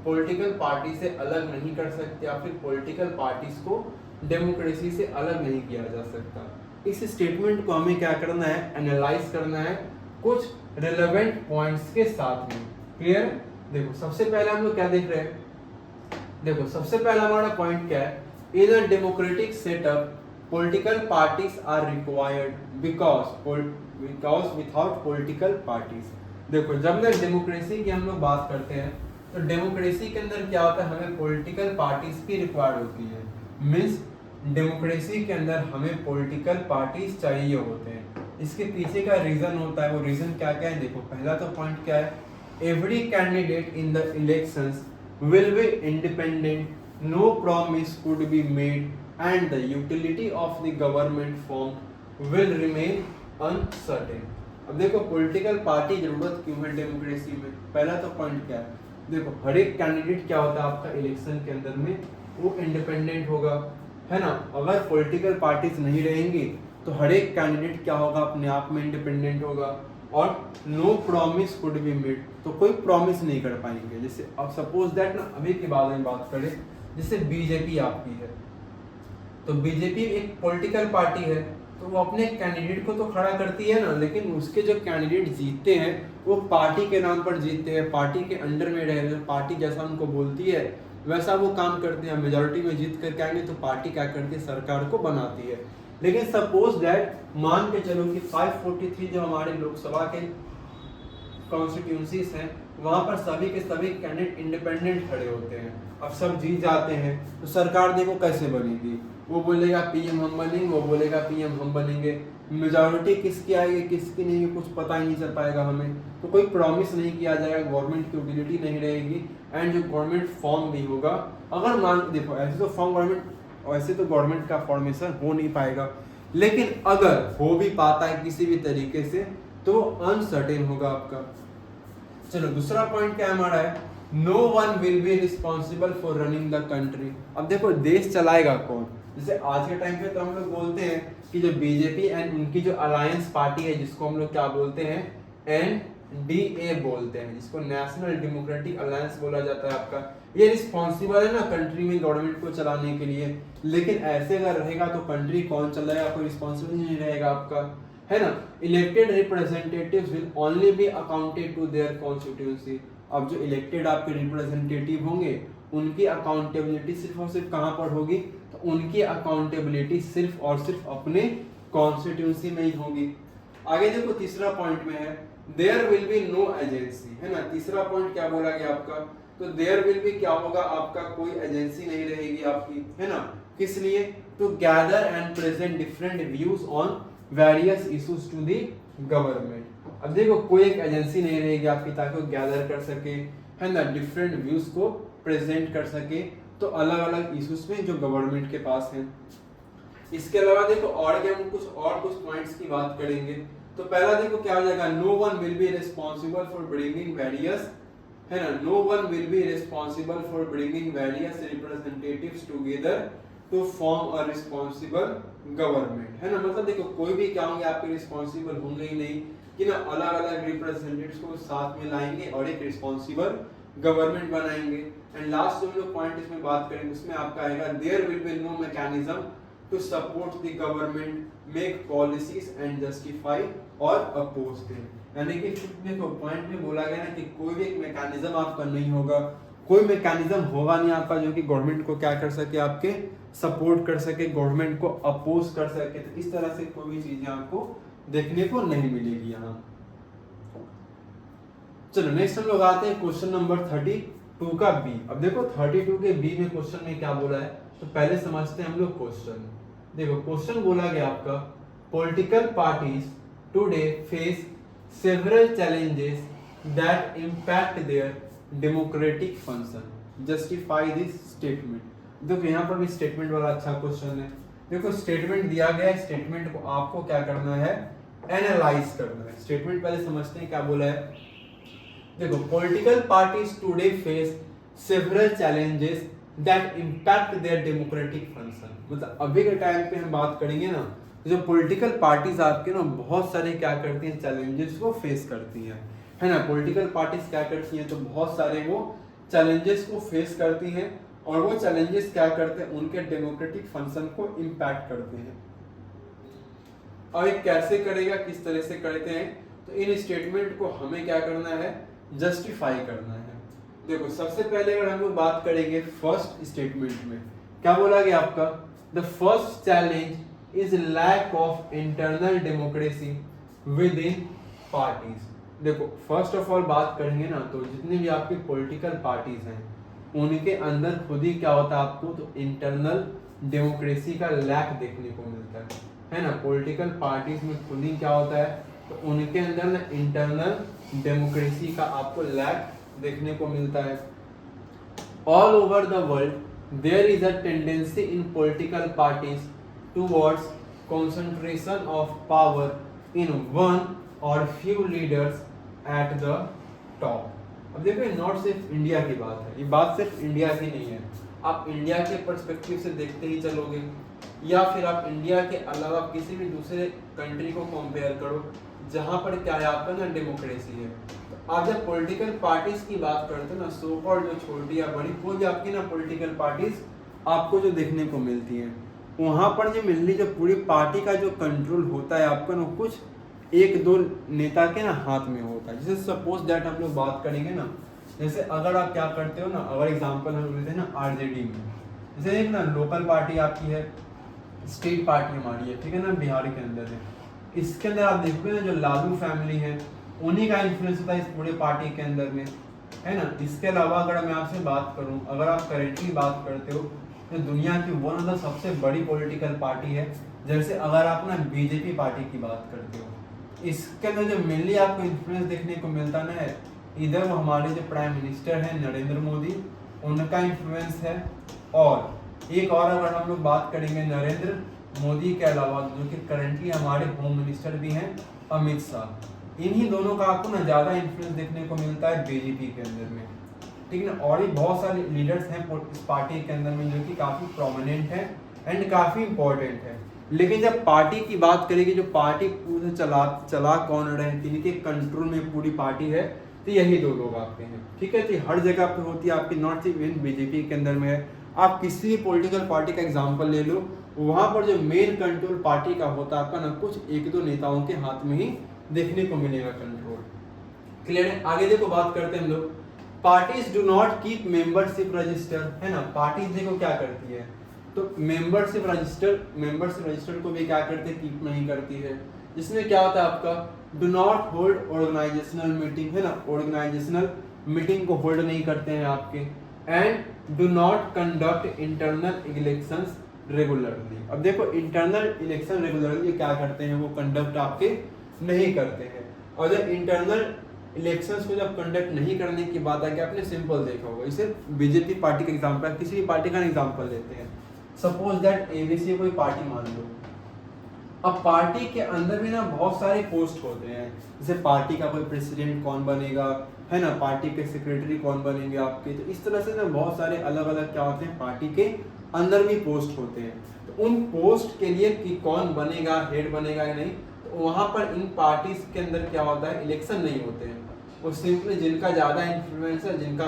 पॉलिटिकल पार्टी से अलग नहीं कर सकते, या फिर पॉलिटिकल पार्टीज को डेमोक्रेसी से अलग नहीं किया जा सकता। इस स्टेटमेंट को हमें क्या करना है, एनालाइज करना है कुछ रिलेवेंट पॉइंट्स के साथ में। क्लियर। देखो सबसे पहले हम लोग क्या देख रहे हैं, देखो सबसे पहला हमारा पॉइंट क्या है, in a democratic setup political parties are required because without political parties. देखो जब ना डेमोक्रेसी की हम लोग बात करते हैं, तो डेमोक्रेसी के अंदर क्या होता है, हमें पॉलिटिकल पार्टीज की रिक्वायर्ड होती है। मीन्स डेमोक्रेसी के अंदर हमें पॉलिटिकल पार्टीज चाहिए होते हैं। इसके पीछे का रीजन होता है, वो रीजन क्या क्या है देखो। पहला तो पॉइंट क्या है, every candidate in the elections will be independent, no promise could be made and the utility of the government form will remain uncertain. अब देखो पॉलिटिकल पार्टी जरूरत क्यों है डेमोक्रेसी में, पहला तो पॉइंट क्या है देखो, हर एक कैंडिडेट क्या होता है आपका इलेक्शन के अंदर में, वो इंडिपेंडेंट होगा, है ना। अगर पॉलिटिकल पार्टीज नहीं रहेंगी तो हर एक कैंडिडेट क्या होगा, अपने आप में इंडिपेंडेंट होगा, और no promise could be made, तो कोई प्रॉमिस नहीं कर पाएंगे। जैसे अब सपोज दैट ना, अभी के बारे में बात करें, जैसे बीजेपी आपकी है, तो बीजेपी एक पॉलिटिकल पार्टी है, तो वो अपने कैंडिडेट को तो खड़ा करती है ना, लेकिन उसके जो कैंडिडेट जीतते हैं वो पार्टी के नाम पर जीतते हैं, पार्टी के अंडर में रह रहे, पार्टी जैसा उनको बोलती है वैसा वो काम करते हैं। मेजोरिटी में जीत कर क्या आएंगे तो पार्टी क्या करती है, सरकार को बनाती है। लेकिन सपोज दैट मान के चलो कि 543 जो हमारे लोकसभा के कॉन्स्टिट्यूंसीज हैं, वहां पर सभी के सभी कैंडिडेट इंडिपेंडेंट खड़े होते हैं। अब सब जीत जाते हैं तो सरकार देखो कैसे बनेगी, वो बोलेगा पीएम हम बनेंगे, वो बोलेगा पीएम हम बनेंगे, मेजॉरिटी किसकी आएगी किसकी नहीं, कुछ पता ही नहीं चल पाएगा हमें, तो कोई प्रॉमिस नहीं किया जाएगा, गवर्नमेंट की यूटिलिटी नहीं रहेगी, एंड जो गवर्नमेंट फॉर्म भी होगा, अगर मान देखो ऐसे तो फॉर्म गवर्नमेंट, वैसे तो गवर्नमेंट का फॉर्मेशन हो नहीं पाएगा, लेकिन अगर हो भी पाता है किसी भी तरीके से तो अनसर्टेन होगा आपका। चलो दूसरा पॉइंट क्या हमारा है, no one will be responsible for running the country. अब देखो देश चलाएगा कौन, जैसे आज के टाइम पे तो हम लोग बोलते हैं कि जो बीजेपी एंड उनकी जो अलायंस पार्टी है, जिसको हम लोग क्या बोलते हैं, एनडीए बोलते हैं, जिसको नेशनल डेमोक्रेटिक अलायंस बोला जाता है आपका, ये रिस्पॉन्सिबल है ना कंट्री में गवर्नमेंट को चलाने के लिए। लेकिन ऐसे अगर रहेगा तो कंट्री कौन चलाएगा, कोई रिस्पॉन्सिबल नहीं रहेगा आपका, है ना। Elected representatives will only be accounted to their constituency. अब जो इलेक्टेड आपके रिप्रेजेंटेटिव होंगे उनकी अकाउंटेबिलिटी सिर्फ और सिर्फ कहां पर होगी, तो उनकी अकाउंटेबिलिटी सिर्फ और सिर्फ अपने कॉन्स्टिट्यूएंसी में ही होगी। आगे देखो तीसरा पॉइंट में है, there will be no agency, है ना। तीसरा पॉइंट क्या बोला गया आपका, तो देयर विल बी क्या होगा आपका, कोई एजेंसी नहीं रहेगी आपकी, है ना। किस लिए, तो gather and present different views on various issues to the government. अब देखो कोई एक एजेंसी नहीं रहेगी आपकी ताकि वो गैदर कर सके, है ना, डिफरेंट व्यूज को प्रेजेंट कर सके, तो अलग अलग इश्यूज में जो गवर्नमेंट के पास है। इसके अलावा देखो और क्या, हम कुछ पॉइंट्स की बात करेंगे। तो पहला देखो क्या हो जाएगा, no one will be responsible for bringing various, है ना, no one will be responsible for bringing various representatives together to form a responsible government, है ना। मतलब देखो कोई भी क्या होंगे आपके रिस्पॉन्सिबल होंगे ही नहीं, कि ना अलग अलग रिप्रेजेंटेटिव्स को साथ में लाएंगे और एक रिस्पॉन्सिबल गवर्नमेंट बनाएंगे। एंड लास्ट जो हम लोग पॉइंट इसमें बात करेंगे उसमें आपका आएगा, there will be no mechanism to support the government, make policies and justify और अपोज देम। यानी कि देखो पॉइंट में बोला गया ना कि कोई भी एक मैकेनिज्म आपका नहीं होगा, कोई मैकेनिज्म होगा नहीं आपका जो कि गवर्नमेंट को क्या कर सके, आपके सपोर्ट कर सके, गवर्नमेंट को अपोज कर सके। तो इस तरह से कोई भी चीजें आपको देखने को नहीं मिलेगी यहाँ। चलो नेक्स्ट हम लोग आते हैं क्वेश्चन नंबर 32 का बी। अब देखो 32 के बी में क्वेश्चन में क्या बोला है, तो पहले समझते हैं हम लोग क्वेश्चन। देखो क्वेश्चन बोला गया आपका, political parties today face several challenges that impact their democratic function, justify this statement. देखो यहाँ पर भी स्टेटमेंट वाला अच्छा क्वेश्चन है। देखो स्टेटमेंट दिया गया है, स्टेटमेंट को आपको क्या करना है, एनालाइज करना है। स्टेटमेंट पहले समझते हैं क्या बोला है। देखो political parties today face several challenges that impact their democratic function. मतलब अभी के टाइम पे हम बात करेंगे ना, जो पॉलिटिकल पार्टीज आपके ना बहुत सारे क्या करती हैं, चैलेंजेस को फेस करती हैं, है ना। पॉलिटिकल पार्टीज क्या करती हैं, तो बहुत सारे वो चैलेंजेस को फेस करती हैं, और वो चैलेंजेस क्या करते हैं, उनके डेमोक्रेटिक फंक्शन को इम्पैक्ट करते हैं। और ये कैसे करेगा, किस तरह से करते हैं, तो इन स्टेटमेंट को हमें क्या करना है, जस्टिफाई करना है। देखो सबसे पहले अगर हम लोग बात करेंगे फर्स्ट स्टेटमेंट में क्या बोला गया आपका, the first challenge is lack of internal democracy within parties. देखो फर्स्ट ऑफ ऑल बात करेंगे ना, तो जितने भी आपके पॉलिटिकल पार्टीज हैं उनके अंदर खुद ही क्या होता है आपको, तो इंटरनल डेमोक्रेसी का लैक देखने को मिलता है ना। पॉलिटिकल पार्टीज में खुद ही क्या होता है, तो उनके अंदर ना इंटरनल डेमोक्रेसी का आपको लैक देखने को मिलता है। All over the world there is a tendency in political parties towards concentration of power in one or few leaders at the top। अब देखो ये नॉट सिर्फ इंडिया की बात है, ये बात सिर्फ इंडिया की नहीं है। आप इंडिया के पर्सपेक्टिव से देखते ही चलोगे या फिर आप इंडिया के अलावा किसी भी दूसरे कंट्री को कंपेयर करो जहां पर क्या है आपका ना डेमोक्रेसी है। तो आप जब पॉलिटिकल पार्टीज की बात करते हो ना, सो कॉल्ड जो छोटी या बड़ी कोई भी आपकी ना पॉलिटिकल पार्टीज आपको जो देखने को मिलती है, वहां पर जो मिलनी जो पूरी पार्टी का जो कंट्रोल होता है आपका ना कुछ एक दो नेता के ना हाथ में होता है। जैसे सपोज दैट हम लोग बात करेंगे ना, जैसे अगर आप क्या करते हो ना, अगर एग्जांपल हम लेते हैं ना आरजेडी में, जैसे एक ना लोकल पार्टी आपकी है, स्टेट पार्टी हमारी है, ठीक है ना, बिहार के अंदर है। इसके अंदर आप देखोगे ना जो लालू फैमिली है उन्हीं का इन्फ्लुएंस होता है इस पूरे पार्टी के अंदर में, है ना। इसके अलावा अगर मैं आपसे बात करूं, अगर आप करेंटली बात करते हो तो दुनिया की वन ऑफ द सबसे बड़ी पॉलिटिकल पार्टी है, जैसे अगर आप ना बीजेपी पार्टी की बात करते हो, इसके अंदर जो मेनली आपको इन्फ्लुएंस देखने को मिलता ना है, इधर वो हमारे जो प्राइम मिनिस्टर हैं नरेंद्र मोदी, उनका इन्फ्लुएंस है। और एक और अगर हम लोग बात करेंगे नरेंद्र मोदी के अलावा जो कि करंटली हमारे होम मिनिस्टर भी हैं अमित शाह, इन्हीं दोनों का आपको ना ज़्यादा इन्फ्लुएंस देखने को मिलता है बीजेपी के अंदर में, ठीक है ना। और भी बहुत सारे लीडर्स हैं इस पार्टी के अंदर में जो कि काफ़ी प्रोमिनेंट है एंड काफ़ी इंपॉर्टेंट है। लेकिन जब पार्टी की बात करेगी, जो पार्टी पूरे चला कौन रहे हैं, जिनके कंट्रोल में पूरी पार्टी है, तो यही दो लोग आपके हैं, ठीक है। तो हर जगह पे होती है आपकी, नॉट इवन बीजेपी के अंदर में है। आप किसी भी पॉलिटिकल पार्टी का एग्जाम्पल ले लो, वहाँ पर जो मेन कंट्रोल पार्टी का होता है आपका ना कुछ एक दो नेताओं के हाथ में ही देखने को मिलेगा कंट्रोल। क्लियर है। आगे देखो बात करते हैं हम लोग, parties do not keep membership register, है ना। पार्टीज देखो क्या करती है, तो मेंबरशिप रजिस्टर को भी क्या करते हैं, कीप नहीं करती है। जिसमें क्या होता है आपका, do not hold organisational meeting, है ना, ऑर्गेनाइजेशनल मीटिंग को होल्ड नहीं करते हैं आपके, and do not conduct internal elections regularly. अब देखो इंटरनल इलेक्शन रेगुलरली क्या करते हैं, वो कंडक्ट आपके नहीं करते हैं। और जब इंटरनल इलेक्शंस को जब कंडक्ट नहीं करने की बात है कि आपने सिंपल देखा होगा, इसे बीजेपी पार्टी का एग्जांपल, किसी भी पार्टी का एग्जांपल लेते हैं। सपोज दैट एबीसी कोई पार्टी मान लो, अब पार्टी के अंदर भी ना बहुत सारे पोस्ट होते हैं, जैसे पार्टी का कोई प्रेसिडेंट कौन बनेगा, है ना, पार्टी के सेक्रेटरी कौन बनेंगे आपके, तो इस तरह से ना बहुत सारे अलग अलग क्या होते हैं पार्टी के अंदर भी पोस्ट होते हैं। तो उन पोस्ट के लिए कि कौन बनेगा, हेड बनेगा या नहीं, तो वहाँ पर इन पार्टीज के अंदर क्या होता है, इलेक्शन नहीं होते हैं। वो सिंपली जिनका ज़्यादा इन्फ्लुएंस है, जिनका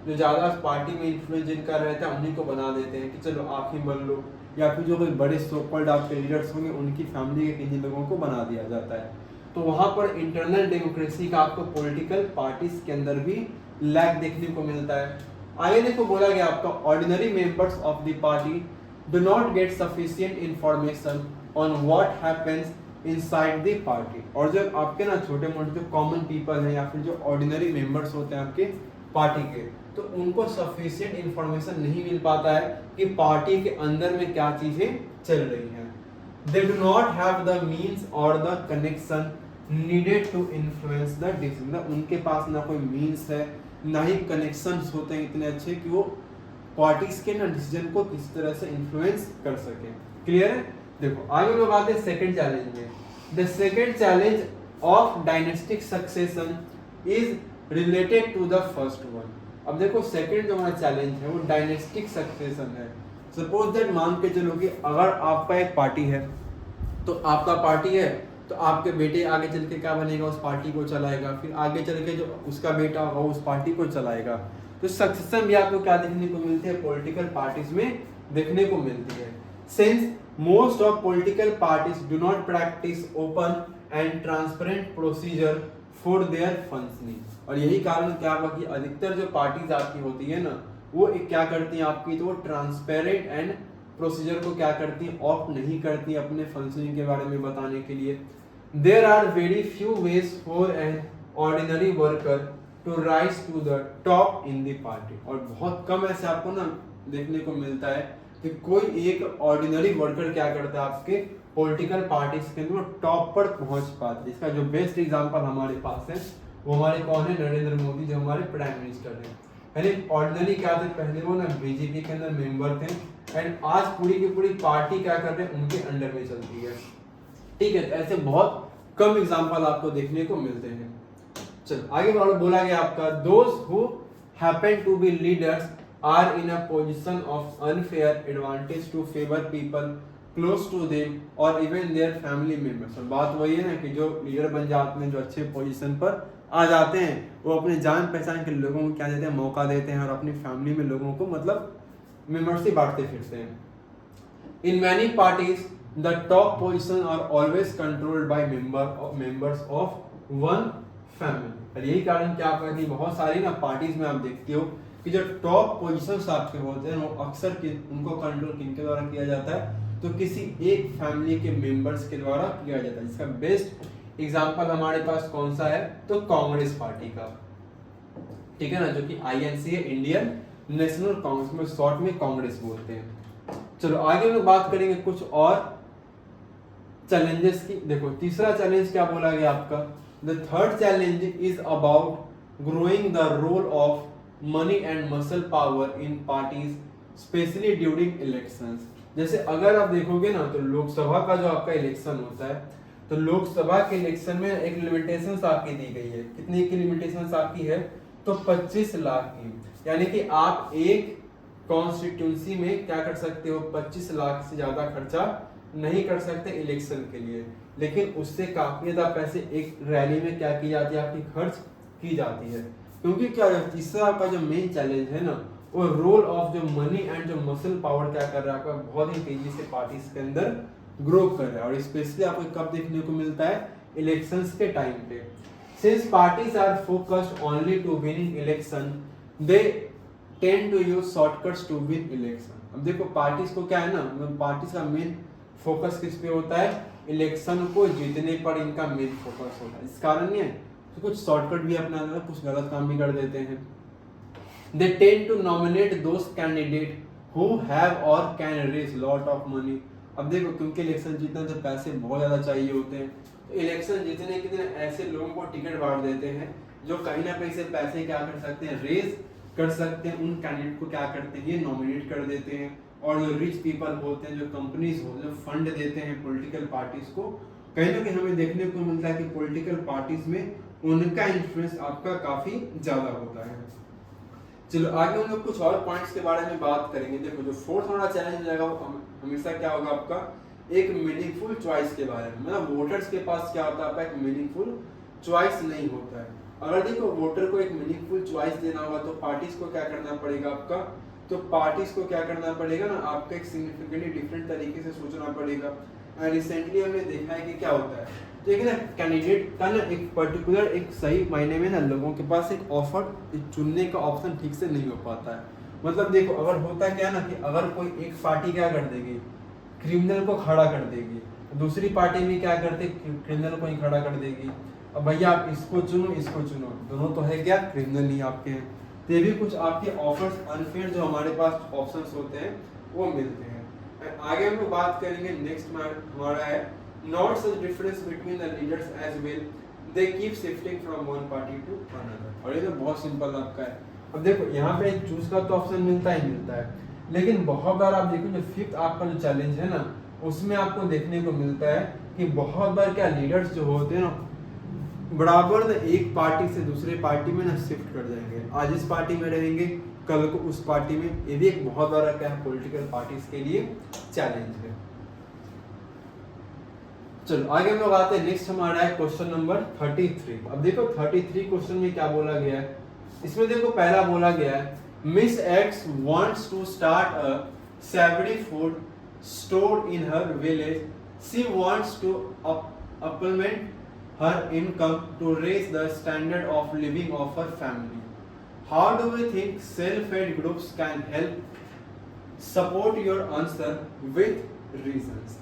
जो ज़्यादा पार्टी में इन्फ्लुएंस जिनका रहता है, उन्हीं को बना देते हैं कि चलो आप ही बन लो, या फिर जो कोई बड़े सो कॉल्ड आपके लीडर्स होंगे उनकी फैमिली के किन्हीं लोगों को बना दिया जाता है। तो वहाँ पर इंटरनल डेमोक्रेसी का आपको पॉलिटिकल पार्टीज के अंदर भी लैक देखने को मिलता है। आगे देखो बोला गया आपका, ordinary members of the party do not gate sufficient information on what happens inside the party. और जो आपके ना छोटे मोटे जो कॉमन पीपल हैं या फिर जो ऑर्डिनरी मेंबर्स होते हैं आपके पार्टी के, तो उनको सफिशिएंट इंफॉर्मेशन नहीं मिल पाता है कि पार्टी के अंदर में क्या चीजें चल रही हैं। They do not have the means और the connection needed to influence the decision. उनके पास ना कोई मीन्स है, ना ही कनेक्शंस होते हैं इतने अच्छे कि वो पार्टीज के ना डिसीजन को किस तरह से इन्फ्लुएंस कर सके। क्लियर है। देखो आगे लोग आते हैं सेकंड चैलेंज में। The second challenge of dynastic succession is related to the first one. अब देखो सेकंड जो हमारा चैलेंज है वो डायनेस्टिक सक्सेशन है। सपोज दैट मान के चलो कि अगर आपका एक पार्टी है, तो आपका पार्टी है तो आपके बेटे आगे चल के क्या बनेगा, उस पार्टी को चलाएगा, फिर आगे चल के जो उसका बेटा होगा उस पार्टी को चलाएगा। तो सक्सेशन भी आपको क्या देखने को मिलती है, पॉलिटिकल पार्टीज में देखने को मिलती है। Since most of political parties do not practice open and transparent procedure for their functioning. और यही कारण क्या होगा कि अधिकतर जो पार्टीज आपकी होती है ना, वो एक क्या करती हैं आपकी, तो वो ट्रांसपेरेंट एंड प्रोसीजर को क्या करती हैं, ऑप्ट नहीं करती अपने फंक्शनिंग के बारे में बताने के लिए। There are very few ways for an ordinary worker to rise to the top in the party. और बहुत कम ऐसे आपको ना देखने को मिलता है कि कोई एक ऑर्डिनरी वर्कर क्या करता है आपके पॉलिटिकल पार्टीज के अंदर टॉप पर पहुंच पाते हैं। इसका जो बेस्ट एग्जांपल हमारे पास है वो हमारे कौन है, नरेंद्र मोदी जो हमारे प्राइम मिनिस्टर हैं। यानी ऑर्डिनरी क्या थे, पहले वो ना बीजेपी के अंदर मेंबर थे एंड आज पूरी की पूरी पार्टी क्या कर रहे हैं, उनके अंडर में चलती है। ठीक है, तो ऐसे बहुत कम एग्जांपल आपको देखने को मिलते हैं। चलो आगे बोला गया आपका, those who happen to be leaders are in a position of unfair advantage to favour people close to them और इवन देयर फैमिली मेंबर्स। और बात वही है ना कि जो लीडर बन जाते हैं, जो अच्छे पोजीशन पर आ जाते हैं, वो अपने जान पहचान के लोगों को क्या देते हैं, मौका देते हैं और अपनी फैमिली में लोगों को मतलब मेंबर्स ही बांटते फिरते हैं। In many parties the top position are always controlled by members of one family. और यही कारण क्या आपका कि बहुत सारी ना पार्टीज में आप देखते हो कि जो टॉप पोजीशंस आपके होते हैं वो अक्सर उनको कंट्रोल किनके द्वारा किया जाता है, तो किसी एक फैमिली के मेंबर्स के द्वारा किया जाता है। इसका बेस्ट एग्जांपल हमारे पास कौन सा है, तो कांग्रेस पार्टी का, ठीक है ना, जो कि आईएनसी है, इंडियन नेशनल कांग्रेस, में शॉर्ट में कांग्रेस बोलते हैं। चलो आगे हम लोग बात करेंगे कुछ और चैलेंजेस की। देखो तीसरा चैलेंज क्या बोला गया आपका, the third challenge is about growing the role of money and muscle power in parties specially during elections. जैसे अगर आप देखोगे ना तो लोकसभा का जो आपका इलेक्शन होता है, तो लोकसभा के इलेक्शन में एक लिमिटेशंस आपकी दी गई है। कितनी की लिमिटेशंस आपकी है, तो 25 लाख की। यानी कि आप एक कॉन्स्टिट्यूंसी में क्या कर सकते हो, 25 लाख से ज्यादा खर्चा नहीं कर सकते इलेक्शन के लिए, लेकिन उससे काफी ज्यादा पैसे एक रैली में क्या की जाती है, आपकी खर्च की जाती है। क्योंकि क्या तीसरा आपका जो मेन चैलेंज है ना, वो रोल ऑफ जो मनी एंड जो मसल पावर क्या कर रहा है आपका, बहुत ही तेजी से पार्टीज के अंदर ग्रो कर रहा है। और स्पेशली आपको कब देखने को मिलता है, इलेक्शंस के टाइम पे। Since parties are focused only to winning election, they tend to use shortcuts to win election. अब देखो पार्टीज को क्या है ना, पार्टीज का मेन फोकस किस पे होता है, इलेक्शन को जीतने पर इनका मेन फोकस होता है। इस कारण ये तो कुछ शॉर्टकट भी अपना देते हैं, कुछ गलत काम भी कर देते हैं। They tend to nominate those candidates who have or can raise lot of money। अब देखो क्योंकि इलेक्शन जीतना तो पैसे बहुत ज्यादा चाहिए होते हैं, तो इलेक्शन जीतने के दिन ऐसे लोगों को टिकट बांट देते हैं जो कहीं ना कहीं से पैसे क्या कर सकते हैं, रेज कर सकते हैं। उन कैंडिडेट को क्या करते हैं, ये नॉमिनेट कर देते हैं। और जो रिच पीपल होते हैं, जो कंपनीज होते हैं, जो फंड देते हैं पॉलिटिकल पार्टीज को, कहीं ना कहीं हमें देखने को मिलता है कि पॉलिटिकल पार्टीज में उनका इन्फ्लुएंस आपका काफी ज्यादा होता है। चलो आगे हम लोग कुछ और पॉइंट्स के बारे में बात करेंगे। देखो जो फोर्थ वाला चैलेंज रहेगा वो हमेशा क्या होगा आपका, एक मीनिंगफुल चॉइस के बारे में। मतलब वोटर्स के पास क्या होता है आपका, एक मीनिंगफुल चॉइस नहीं होता है। अगर देखो वोटर को एक मीनिंगफुल चॉइस देना होगा तो पार्टीज को क्या करना पड़ेगा आपका, तो पार्टीज को क्या करना पड़ेगा ना, आपका एक सिग्निफिकेंटली डिफरेंट तरीके से सोचना पड़ेगा। एंड रिसेंटली हमने देखा है कि क्या होता है, देखिए ना कैंडिडेट का ना एक पर्टिकुलर एक सही मायने में ना लोगों के पास एक ऑफर चुनने का ऑप्शन ठीक से नहीं हो पाता है। मतलब देखो अगर होता क्या ना कि अगर कोई एक पार्टी क्या कर देगी, क्रिमिनल को खड़ा कर देगी, दूसरी पार्टी में क्या करते, क्रिमिनल को ही खड़ा कर देगी। अब भैया आप इसको चुनो इसको चुनो, दोनों तो है क्या, क्रिमिनल ही आपके हैं। तो ये भी कुछ आपके ऑफर्स अनफेयर जो हमारे पास ऑप्शंस होते हैं वो मिलते हैं। आगे हम लोग बात करेंगे, नेक्स्ट हमारा है not such difference between the leaders as well, they keep shifting from one party to another। और ये तो बहुत सिंपल आपका है। अब देखो यहाँ पे चूज का तो ऑप्शन मिलता ही मिलता है, लेकिन बहुत बार आप देखो जो फिफ्थ आपका जो चैलेंज है ना, उसमें आपको देखने को मिलता है कि बहुत बार क्या लीडर्स जो होते हैं ना, बराबर ना एक पार्टी से दूसरे पार्टी में ना शिफ्ट कर जाएंगे। आज इस पार्टी में रहेंगे, कल को उस पार्टी में। ये भी एक बहुत बड़ा क्या है, पॉलिटिकल पार्टीज के लिए चैलेंज है। चलो आगे हम लोग आते हैं, नेक्स्ट हमारा है क्वेश्चन नंबर 33। अब देखो 33 क्वेश्चन में क्या बोला गया है, इसमें देखो पहला बोला गया है, miss X wants to start a savory food store in her village, she wants to supplement her income to raise the standard of living of her family. How do we think self-help groups can help? Support your answer with reasons।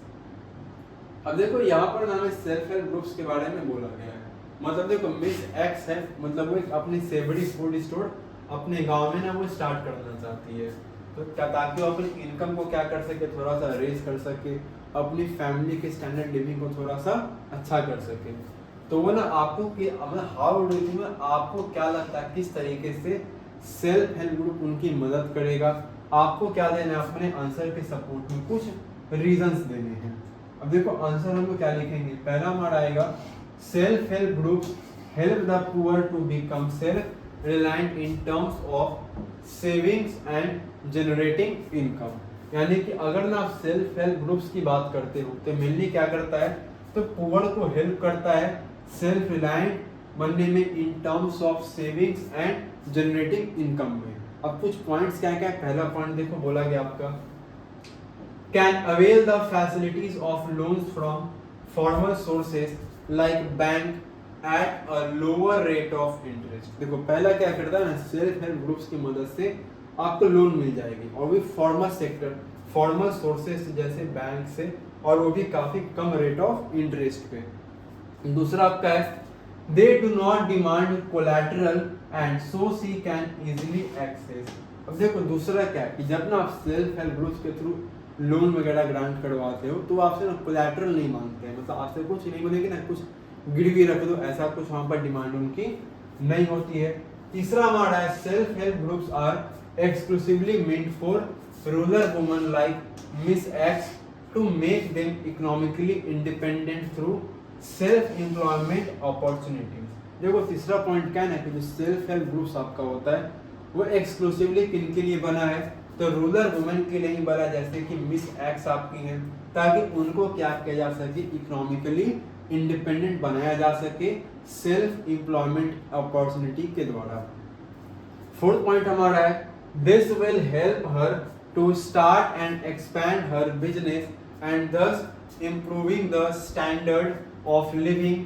अब देखो यहाँ पर ना हमें सेल्फ हेल्प ग्रुप्स के बारे में बोला गया है। मतलब देखो मिस एक्स है, मतलब वो एक अपनी सेवरी फूड स्टोर अपने गांव में ना वो स्टार्ट करना चाहती है। तो क्या ताकि वो अपनी इनकम को क्या कर सके, थोड़ा सा रेज कर सके, अपनी फैमिली के स्टैंडर्ड लिविंग को थोड़ा सा अच्छा कर सके। तो वो ना आपको कि हाउ डू यू में आपको क्या लगता है किस तरीके से सेल्फ हेल्प ग्रुप उनकी मदद करेगा, आपको क्या देना है, अपने आंसर के सपोर्ट में कुछ रीजंस देने हैं। अब देखो आंसर हम लोग क्या लिखेंगे, पहला हमारा आएगा self help group help the poor to become self reliant in terms of savings and generating income. यानी कि अगर ना आप सेल्फ हेल्प ग्रुप्स की बात करते हो तो मेनली क्या करता है, तो पुअर को हेल्प करता है सेल्फ रिलायंट बनने में इन terms of savings and generating income में। अब कुछ पॉइंट्स क्या क्या, पहला पॉइंट देखो बोला गया आपका can avail the facilities of loans from formal sources like bank at a lower rate of interest. देखो पहला क्या करता है ना, सेल्फ हेल्प ग्रुप्स की मदद से आपको लोन मिल जाएगी और भी फॉर्मल सेक्टर फॉर्मल सोर्सेज जैसे बैंक से, और वो भी काफी कम रेट ऑफ इंटरेस्ट पे। दूसरा आपका है they do not demand collateral and so she can easily access. अब देखो दूसरा क्या है कि जब ना आप सेल्फ हेल्प ग्रुप्स के थ्रू लोन वगैरह ग्रांट करवाते हो तो आपसे ना कोलैटरल नहीं मांगते हैं, मतलब आपसे कुछ नहीं बोलेंगे ना कुछ गिरवी रख दो, ऐसा कुछ वहां पर डिमांड उनकी नहीं होती है। तीसरा हमारा है self help groups are exclusively meant for rural women like miss X to make them economically independent through self employment opportunities. देखो तीसरा पॉइंट क्या है कि जो सेल्फ हेल्प ग्रुप्स आपका होता है वो एक्सक्लूसिवली किन के लिए बना है, तो रूरल वुमेन के लिए ही बना, जैसे कि मिस एक्स आपकी हैं, ताकि उनको क्या किया जा सके, इकोनॉमिकली इंडिपेंडेंट बनाया जा सके सेल्फ एम्प्लॉयमेंट अपॉर्चुनिटी के द्वारा। फोर्थ पॉइंट हमारा है this will help her to start and expand her business and thus improving the standard of living।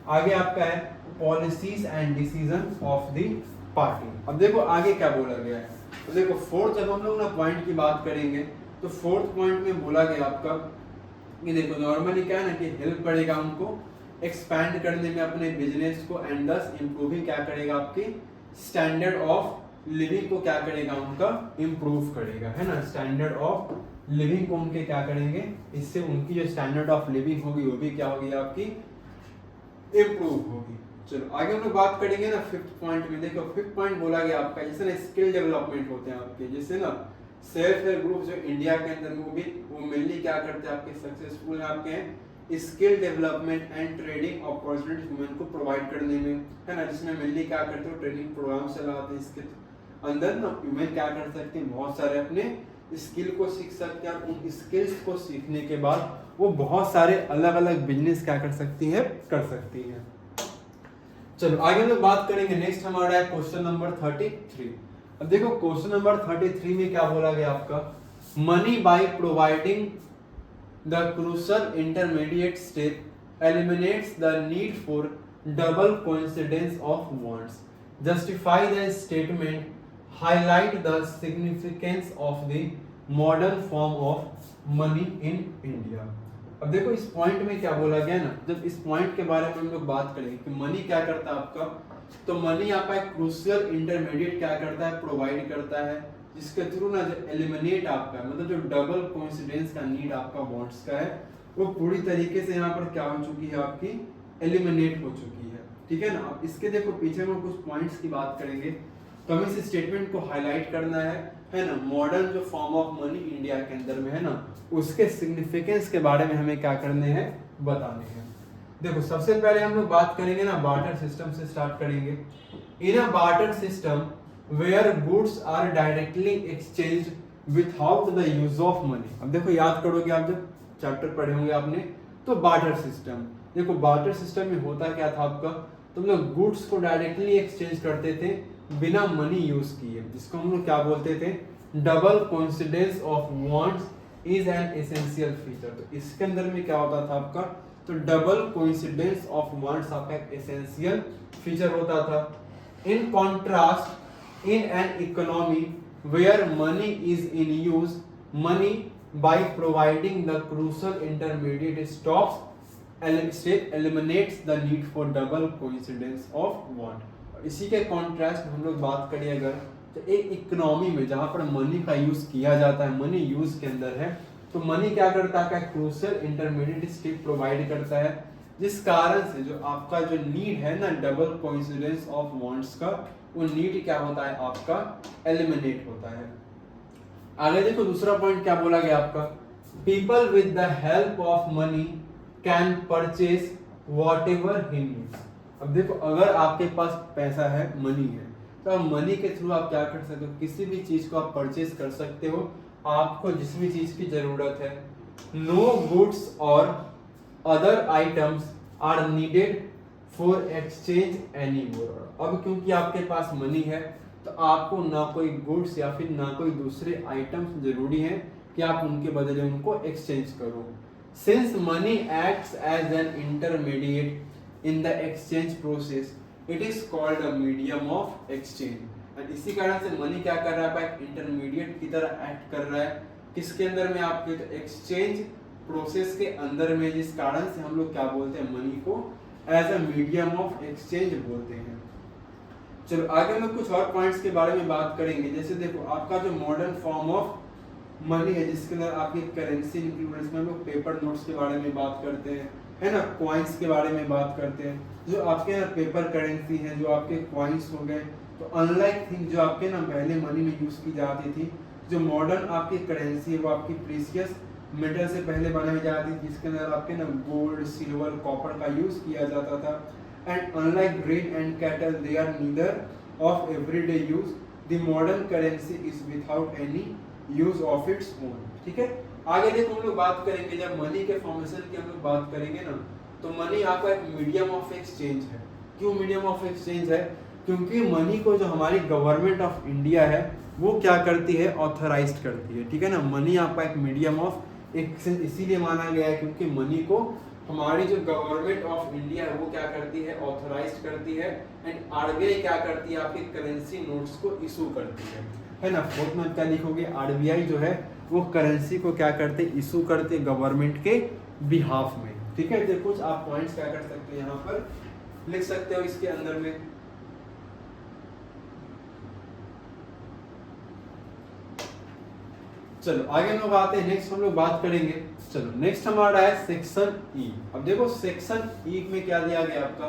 आगे आपका है policies and decision of the party. अब देखो आगे क्या बोला गया है, तो देखो फोर्थ जब हम लोग ना पॉइंट की बात करेंगे तो फोर्थ पॉइंट में बोला गया आपका कि देखो नॉर्मली क्या है ना कि हेल्प करेगा उनको एक्सपैंड करने में अपने बिजनेस को एंड thus इम्प्रूविंग क्या करेगा, आपके स्टैंडर्ड ऑफ लिविंग को क्या करेगा, उनका इम्प्रूव करेगा, है ना। स्टैंडर्ड ऑफ लिविंग को उनके क्या करेंगे, इससे उनकी जो स्टैंडर्ड ऑफ लिविंग होगी वो भी क्या होगी, आपकी इम्प्रूव होगी। चलो आगे हम लोग बात करेंगे ना फिफ्थ पॉइंट में। देखो फिफ्थ पॉइंट बोला गया आपका जैसे ना स्किल डेवलपमेंट होते हैं आपके, जैसे ना सेल्फ हेल्प ग्रुप जो इंडिया के अंदर वो मेनली क्या करते हैं, आपके सक्सेसफुल आपके हैं skill development and trading opportunity women को प्रोवाइड करने में, है ना। जिसमें मेनली क्या करते हो, ट्रेनिंग प्रोग्राम चलाते हैं, इसके अंदर ना वुमेन क्या कर सकते हैं, बहुत सारे अपने स्किल को सीख सकते हैं। उन स्किल्स को सीखने के बाद वो बहुत सारे अलग अलग बिजनेस क्या कर सकती है, कर सकती है। चलो आगे हम लोग बात करेंगे, नेक्स्ट हमारा है क्वेश्चन नंबर 33। अब देखो क्वेश्चन नंबर 33 में क्या बोला गया आपका, money by providing the crucial intermediate step eliminates the need for double coincidence of wants, justify the statement, highlight the significance of the modern form of money in India। अब देखो इस पॉइंट में क्या बोला गया ना, जब इस पॉइंट के बारे में हम लोग बात करेंगे कि मनी क्या करता है आपका, तो मनी आपका एक क्रूशियल इंटरमीडिएट क्या करता है, प्रोवाइड करता है, जिसके थ्रू ना जो एलिमिनेट आपका मतलब जो डबल कोइंसिडेंस का नीड आपका बॉन्ड्स का है वो पूरी तरीके से यहाँ पर क्या हो चुकी है, आपकी एलिमिनेट हो चुकी है, ठीक है ना। अब इसके देखो पीछे में कुछ पॉइंट्स की बात करेंगे, तो हमें इस स्टेटमेंट को हाईलाइट करना है ना। मॉडर्न जो फॉर्म ऑफ मनी इंडिया के अंदर में है ना, उसके सिग्निफिकेंस के बारे में हमें क्या करने हैं, बताने हैं। देखो सबसे पहले हम लोग बात करेंगे ना बार्टर सिस्टम से स्टार्ट करेंगे। In a barter system where goods are directly exchanged without the use of money. अब देखो याद करोगे आप जब चैप्टर पढ़े होंगे आपने, तो बार्टर सिस्टम, देखो बार्टर सिस्टम में होता क्या था आपका, तुम लोग गुड्स को डायरेक्टली एक्सचेंज करते थे बिना मनी यूज किए, जिसको हम लोग क्या बोलते थे, double coincidence of wants is an essential feature. तो इसके अंदर में क्या होता था आपका, तो डबल कोइंसिडेंस ऑफ वांट्स आपका एक एसेंशियल फीचर होता था। In contrast in an economy where money is in use, money by providing the crucial intermediate stops eliminates the need for double coincidence of want। इसी के कॉन्ट्रास्ट हम लोग बात करें अगर, तो एक इकोनॉमी में जहां पर मनी का यूज किया जाता है, मनी यूज के अंदर है, तो मनी क्या करता है, क्रूशियल इंटरमीडिएट स्टेप प्रोवाइड करता है, जिस कारण से जो आपका जो नीड है ना डबल कोइंसिडेंस ऑफ वांट्स का, वो नीड क्या होता है आपका एलिमिनेट होता है। आगे देखो दूसरा पॉइंट क्या बोला गया आपका, people with the help of money can purchase whatever he needs. अब देखो अगर आपके पास पैसा है, मनी है, तो आप मनी के थ्रू आप क्या कर सकते हो, किसी भी चीज को आप परचेज कर सकते हो, आपको जिस भी चीज की जरूरत है। नो गुड्स और other items are needed for exchange any more. अब क्योंकि आपके पास मनी है तो आपको ना कोई गुड्स या फिर ना कोई दूसरे आइटम्स जरूरी है कि आप उनके बदले उनको एक्सचेंज करो। Since money acts as an intermediate in the exchange process, it is called a medium of exchange. और इसी कारण से मनी क्या कर रहा है, एक इंटरमीडिएट की तरह एक्ट कर रहा है, किसके अंदर में, आपके तो एक्सचेंज प्रोसेस के अंदर में, जिस कारण से हम लोग क्या बोलते हैं, मनी को as a medium of exchange बोलते हैं। चलो आगे में कुछ और पॉइंट्स के बारे में बात करेंगे। जैसे देखो आपका जो मॉडर्न फॉर्म ऑफ मनी है, जिसके अंदर आपकी करेंसी इंक्लूड, इसमें हम लोग पेपर नोट्स के बारे में बात करते हैं, है ना, कॉइन्स के बारे में बात करते हैं। जो आपके यहाँ पेपर करेंसी है, जो आपके कॉइन्स हो गए, तो अनलाइक थिंग जो आपके ना पहले मनी में यूज की जाती थी, जो मॉडर्न आपकी करेंसी है वो आपकी प्रीशियस मेटल से पहले बनाई जाती थी, जिसके अंदर आपके ना गोल्ड, सिल्वर, कॉपर का यूज किया जाता था। And unlike grain and cattle, they are neither of everyday use, the modern currency is without any use of its own. ठीक है, आगे देखो हम लोग बात करेंगे, जब मनी के फॉर्मेशन की हम लोग बात करेंगे ना, तो मनी आपका एक मीडियम ऑफ एक्सचेंज है। क्यों मीडियम ऑफ एक्सचेंज है, क्योंकि मनी को जो हमारी गवर्नमेंट ऑफ इंडिया है वो क्या करती है, ऑथराइज्ड करती है। ठीक है ना, मनी आपका एक मीडियम ऑफ एक्सचेंज इसीलिए माना गया है क्योंकि मनी को हमारी जो गवर्नमेंट ऑफ इंडिया है वो क्या करती है, ऑथराइज्ड करती है। एंड आरबीआई क्या करती है, आपकी करेंसी नोट्स को इशू करती है ना। फोर्थ में क्या लिखोगे, आरबीआई जो है वो करेंसी को क्या करते, इशू करते गवर्नमेंट के बिहाफ में। ठीक है, तो कुछ आप पॉइंट्स क्या कर सकते हो यहाँ पर लिख सकते हो इसके अंदर में। चलो आगे हम लोग आते हैं, नेक्स्ट हम लोग बात करेंगे। चलो नेक्स्ट हमारा है सेक्शन ई। अब देखो सेक्शन ई में क्या दिया गया आपका,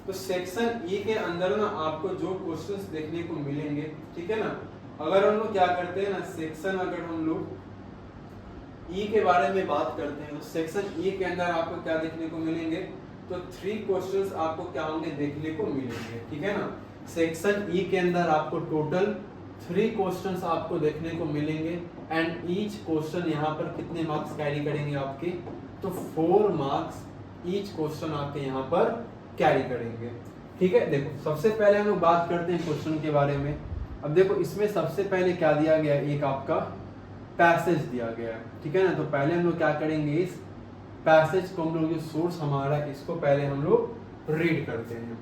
तो सेक्शन ई के अंदर ना आपको जो क्वेश्चंस देखने को मिलेंगे, ठीक है ना, अगर हम लोग क्या करते हैं ना, सेक्शन अगर हम लोग ई के बारे में बात करते हैं तो सेक्शन ई के अंदर आपको क्या देखने को मिलेंगे, तो 3 क्वेश्चंस आपको क्या होंगे, देखने को मिलेंगे। ठीक है ना, सेक्शन ई के अंदर आपको टोटल 3 क्वेश्चंस आपको देखने को मिलेंगे। एंड ईच क्वेश्चन यहाँ पर कितने मार्क्स कैरी करेंगे आपके, तो 4 मार्क्स ईच क्वेश्चन आपके यहाँ पर कैरी करेंगे। ठीक है, देखो सबसे पहले हम लोग बात करते हैं क्वेश्चन के बारे में। अब देखो इसमें सबसे पहले क्या दिया गया है, एक आपका पैसेज दिया गया है। ठीक है ना, तो पहले हम लोग क्या करेंगे, इस पैसेज को हम लोग जो सोर्स हमारा इसको पहले हम लोग रीड करते हैं।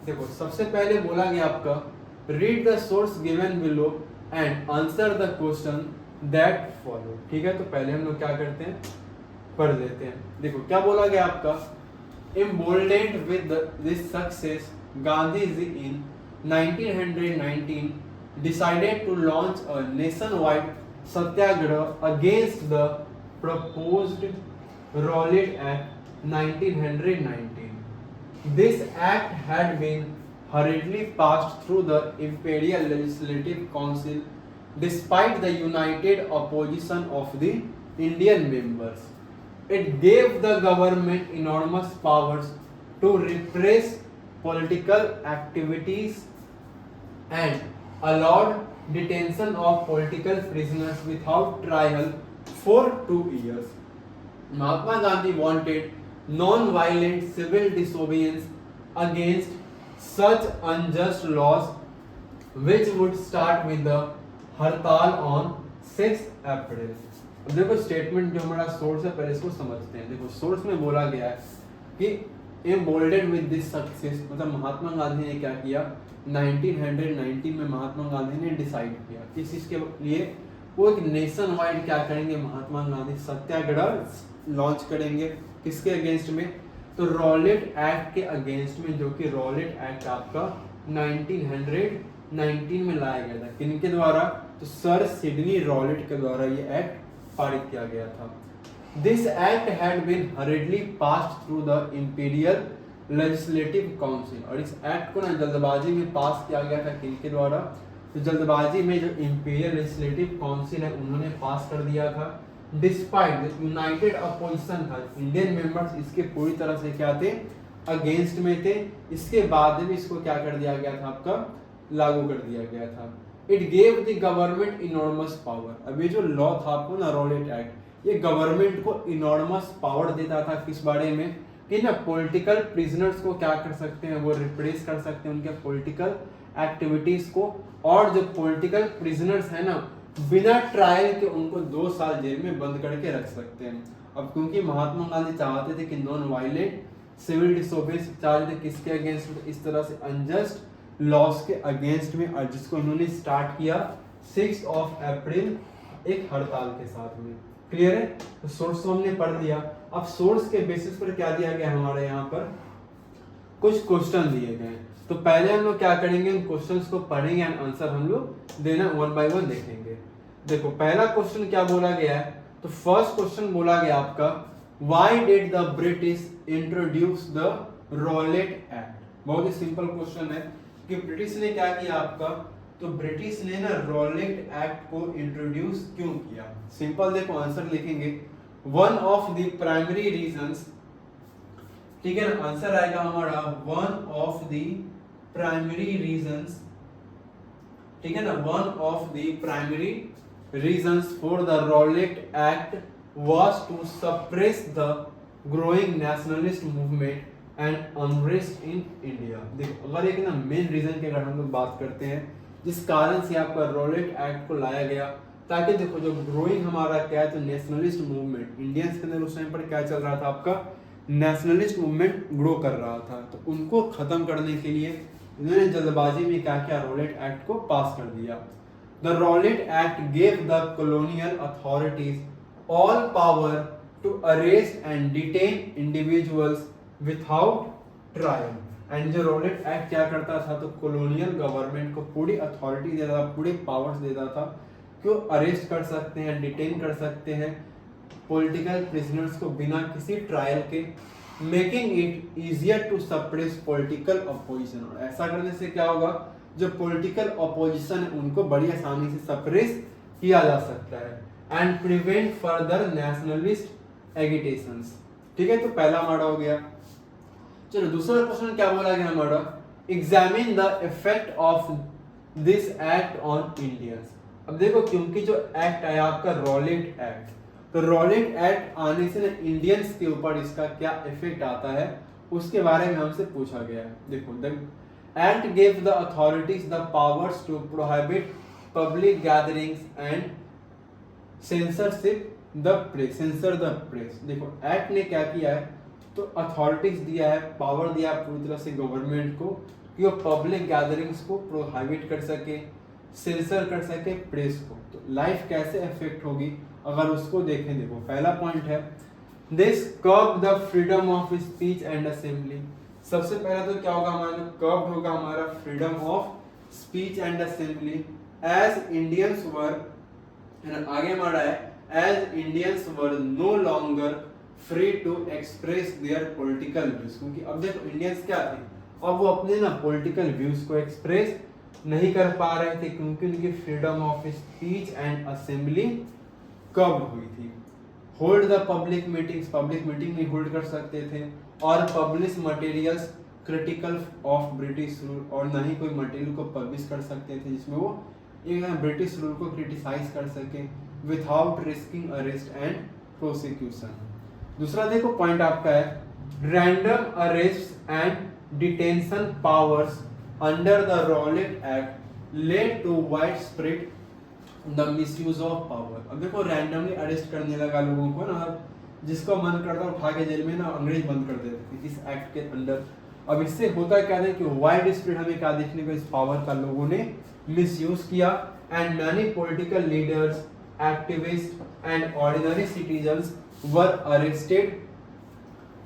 देखो सबसे पहले बोला गया आपका, read the source given below and answer the question that follow. ठीक है, तो पहले हम लोग क्या करते हैं, पढ़ देते हैं। देखो क्या बोला गया आपका, emboldened with this success, Gandhiji in 1919 decided to launch a nationwide satyagraha against the proposed Rowlatt Act 1919. This act had been hurriedly passed through the Imperial Legislative Council despite the united opposition of the Indian members. It gave the government enormous powers to repress political activities and allowed detention of political prisoners without trial for 2 years. Mahatma Gandhi wanted non-violent civil disobedience against such unjust laws, which would start with the हड़ताल on 6 अप्रैल। अब देखो स्टेटमेंट जो हमारा सोर्स है पहले इसको समझते हैं। देखो सोर्स में बोला गया है कि एम्बोल्डेड विद दिस सक्सेस, मतलब महात्मा गांधी ने क्या किया, 1919 में महात्मा गांधी ने डिसाइड किया किस चीज के लिए, वो एक नेशन वाइड क्या करेंगे, महात्मा गांधी सत्याग्रह लॉन्च करेंगे। किसके अगेंस्ट में, तो रॉलेट एक्ट के अगेंस्ट में, जो कि रॉलेट एक्ट आपका 1919 19 में लाया गया था। किनके द्वारा? तो सर सिडनी रॉलेट के द्वारा ये एक्ट पारित किया गया था। This act had been hurriedly passed through the imperial legislative council, और इस एक्ट को ना जल्दबाजी में पास किया गया था। किनके द्वारा? तो जल्दबाजी में जो इंपीरियल लेजिस्लेटिव काउंसिल है उन्होंने पास कर दिया था। डिस्पाइट यूनाइटेड अपोजिशन था, इंडियन मेंबर्स इसके पूरी तरह से क्या थे? अगेंस्ट में थे। इसके बाद भी इसको क्या कर दिया गया था? आपका लागू कर दिया गया था। It gave the government enormous power. अब ये जो लॉ था आपको ना रॉलेट एक्ट, ये गवर्नमेंट को इनॉर्मस पावर देता था। किस बारे में? कि ना पॉलिटिकल प्रिजनर्स को क्या कर सकते हैं? वो रिप्रेस कर सकते हैं उनके पॉलिटिकल एक्टिविटीज को, और जो पॉलिटिकल प्रिजनर्स है ना बिना ट्रायल के उनको 2 साल जेल में बंद करके रख सकते हैं। अब क्योंकि महात्मा गांधी चाहते थे कि नॉन वायलेंट सिविल डिसोबीडियंस चाहते थे, किसके अगेंस्ट? इस तरह से अनजस्ट लॉस के अगेंस्ट में, और जिसको इन्होंने स्टार्ट किया 6 अप्रैल एक हड़ताल के साथ में। क्लियर है? तो सोर्स हमने पढ़ लिया। अब सोर्स के बेसिस पर क्या दिया गया हमारे यहाँ पर? कुछ क्वेश्चन दिए गए। तो पहले हम लोग क्या करेंगे? इन क्वेश्चंस को पढ़ेंगे एंड आंसर हम लोग देना 1 बाय 1 देखेंगे। देखो पहला क्वेश्चन क्या बोला गया है? तो फर्स्ट क्वेश्चन बोला गया आपका, why did the British introduce the Rowlatt act? बहुत ही सिंपल क्वेश्चन है कि ब्रिटिश ने क्या किया आपका? तो ब्रिटिश ने ना रॉलेट एक्ट को इंट्रोड्यूस क्यों किया? सिंपल देखो आंसर लिखेंगे, one of the primary reasons, ठीक है ना, आंसर आएगा हमारा one of the primary reasons, ठीक है ना, one of the primary reasons for the Rowlatt act was to suppress the growing nationalist movement and unrest in India. देखो अगर एक ना मेन रीजन के अगर हम लोग बात करते हैं जिस कारण से आपका रॉलेट एक्ट को लाया गया, ताकि देखो जो ग्रोइंग हमारा क्या है, तो नेशनलिस्ट मूवमेंट इंडियंस के अंदर उस टाइम पर क्या चल रहा था आपका? नेशनलिस्ट मूवमेंट ग्रो कर रहा था। तो उनको खत्म करने के लिए इन्होंने जल्दबाजी में क्या किया? रॉलेट एक्ट को पास कर दिया। The Rowlatt act gave the colonial authorities all power to arrest and detain individuals without trial. And जो रॉलेट एक्ट क्या करता था? तो कॉलोनियल गवर्नमेंट को पूरी अथॉरिटी देता था, पूरे पावर्स देता था कि अरेस्ट कर सकते हैं, डिटेन कर सकते हैं पॉलिटिकल प्रिजनर्स को बिना किसी ट्रायल के, making it easier to suppress political opposition. और ऐसा करने से क्या होगा? जो पॉलिटिकल अपोजिशन है उनको बड़ी आसानी से सप्रेस किया जा सकता है एंड प्रिवेंट फर्दर नेशनलिस्ट एगिटेशंस। ठीक है, तो पहला हमारा हो गया। चलो दूसरा क्वेश्चन क्या बोला गया हमारा? Examine the effect of this act on Indians. अब देखो क्योंकि जो एक्ट आया आपका रॉलेट एक्ट, तो रॉलेट एक्ट आने से ना इंडियंस के ऊपर इसका क्या इफेक्ट आता है उसके बारे में हमसे पूछा गया है। देखो the act gave the authorities the powers to prohibit public gatherings and censorship the press, censor the press. देखो एक्ट ने क्या किया है? तो अथॉरिटीज दिया है, पावर दिया है पूरी तरह से गवर्नमेंट को कि वो पब्लिक गैदरिंग्स को प्रोहिबिट कर सके, सेंसर कर सके प्रेस को। तो लाइफ कैसे अफेक्ट होगी अगर उसको देखें। देखो पहला पॉइंट है this कर्ब the freedom of speech and assembly. सबसे पहला तो क्या होगा हमारा? जो कर्ब होगा हमारा freedom of speech and assembly as Indians were, आगे हमारा है as Indians were no longer free to express their political views. क्योंकि अब देखो इंडियंस क्या थे? अब वो अपने ना पॉलिटिकल व्यूज को एक्सप्रेस नहीं कर पा रहे थे क्योंकि उनकी freedom of speech and assembly कब हुई थी। Hold the public meetings, public meeting नहीं होल्ड कर सकते थे, और publish materials critical of British rule, और ना ही कोई मटेरियल को पब्लिश कर सकते थे जिसमें वो एक ब्रिटिश रूल को क्रिटिसाइज कर सके without risking arrest and prosecution. दूसरा देखो पॉइंट आपका है random arrest and detention powers under the Rowlatt act led to widespread the misuse of power. अब देखो रैंडमली अरेस्ट करने लगा लोगों को ना, जिसको मन करता उठा के जेल में ना अंग्रेज बंद कर देते थे इस एक्ट के अंदर। अब इससे होता क्या है कि वाइड स्प्रेड हमें क्या देखने को, इस पावर का लोगों ने मिसयूज किया and many political leaders, activist and ordinary citizens were arrested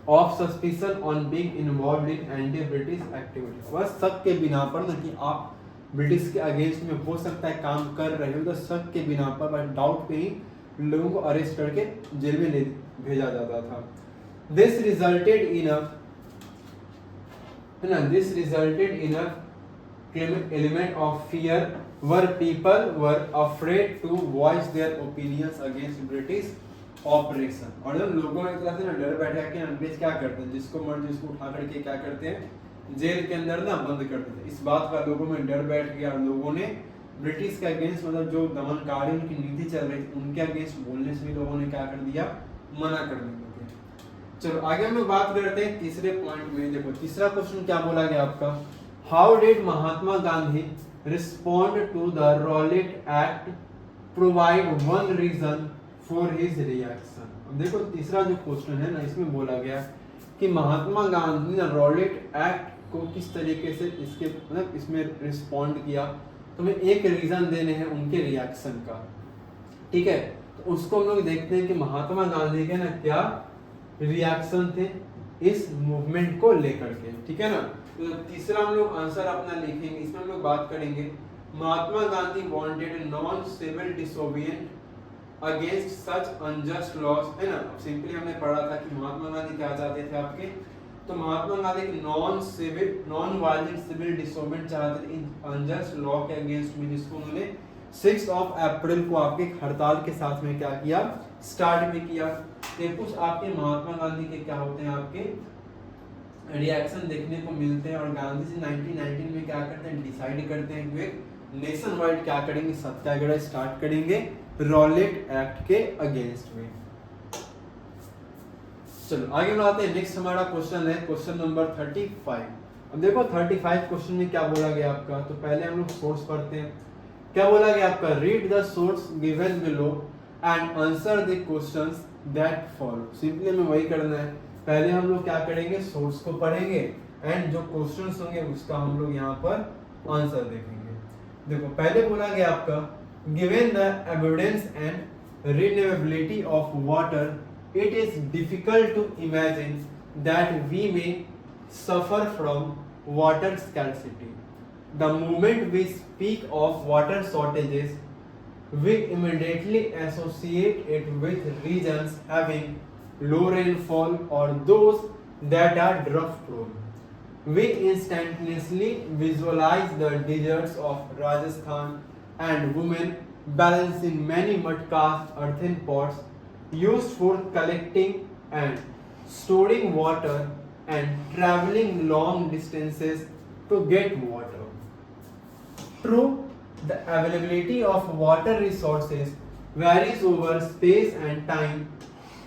of suspicion on being involved in anti British activity. बस शक के बिना पर ना कि आप ब्रिटिश के अगेंस्ट में हो सकता है काम कर रहे हो, तो शक के बिना पर डाउट पे ही लोगों को अरेस्ट करके जेल में ले भेजा जाता था। This resulted in a element of fear where people were afraid to voice their opinions against British operation। और जब लोगों में एक तरह से ना डर बैठ गया कि अंग्रेज क्या करते हैं, जिसको मर्जी उसको उठा करके क्या करते हैं, जेल के अंदर ना बंद कर देते हैं। इस बात का लोगों में डर बैठ गया और लोगों ने ब्रिटिश के अगेंस्ट मतलब जो दमनकारी उनकी नीति चल रही थी उनके अगेंस्ट बोलने से भी लोगों ने क्या कर दिया, मना कर दिया। चलो आगे हम लोग बात करते हैं तीसरे पॉइंट में। देखो तीसरा क्वेश्चन क्या बोला गया आपका, how did Mahatma Gandhi respond to the Rowlatt act, provide one reason for his reaction. अब देखो तीसरा जो क्वेश्चन है ना, इसमें बोला गया कि महात्मा गांधी ने रॉलेट एक्ट को किस तरीके से इसके मतलब इसमें रिस्पॉन्ड किया, तो हमें एक रीजन देने हैं उनके रिएक्शन का। ठीक है, तो उसको हम लोग देखते हैं कि महात्मा गांधी के ना क्या रिएक्शन थे इस मूवमेंट को लेकर के। ठीक है ना, तो तीसरा हम लोग आंसर अपना लिखेंगे, इसमें हम लोग बात करेंगे Mahatma Gandhi wanted non civil disobedient against such unjust laws, है ना। सिंपली हमने पढ़ा था कि महात्मा गांधी क्या चाहते थे आपके, तो Mahatma Gandhi non violent civil डिसोबिएंट चाहते थे इन अनजस्ट लॉ के अगेंस्ट में, जिसको उन्होंने 6 अप्रैल को आपके हड़ताल के साथ में क्या किया, स्टार्ट भी किया। तो कुछ आपके महात्मा गांधी के क्या होते हैं, आपके रिएक्शन देखने को मिलते हैं। और गांधी जी 1919 में क्या करते हैं, डिसाइड करते हैं कि एक नेशन वाइड क्या करेंगे, सत्याग्रह स्टार्ट करेंगे रॉलेट एक्ट के अगेंस्ट में। चलो आगे बढ़ाते हैं। नेक्स्ट हमारा क्वेश्चन है क्वेश्चन नंबर 35। अब देखो 35 क्वेश्चन में क्या बोला गया आपका, तो पहले हम लोग सोर्स पढ़ते हैं। क्या बोला गया आपका, read the source given below and answer the questions that follow. Simply हमें वही करना है, पहले हम लोग क्या करेंगे, सोर्स को पढ़ेंगे एंड जो क्वेश्चंस होंगे उसका हम लोग यहाँ पर आंसर देखेंगे। देखो पहले बोला गया आपका, given the evidence and renewability of water, it is difficult to imagine that we may suffer from water scarcity. The moment we speak of water shortages, we immediately associate it with regions having low rainfall or those that are drought prone. We instantaneously visualize the deserts of Rajasthan and women balancing many mud-cast earthen pots used for collecting and storing water and traveling long distances to get water. True, the availability of water resources varies over space and time,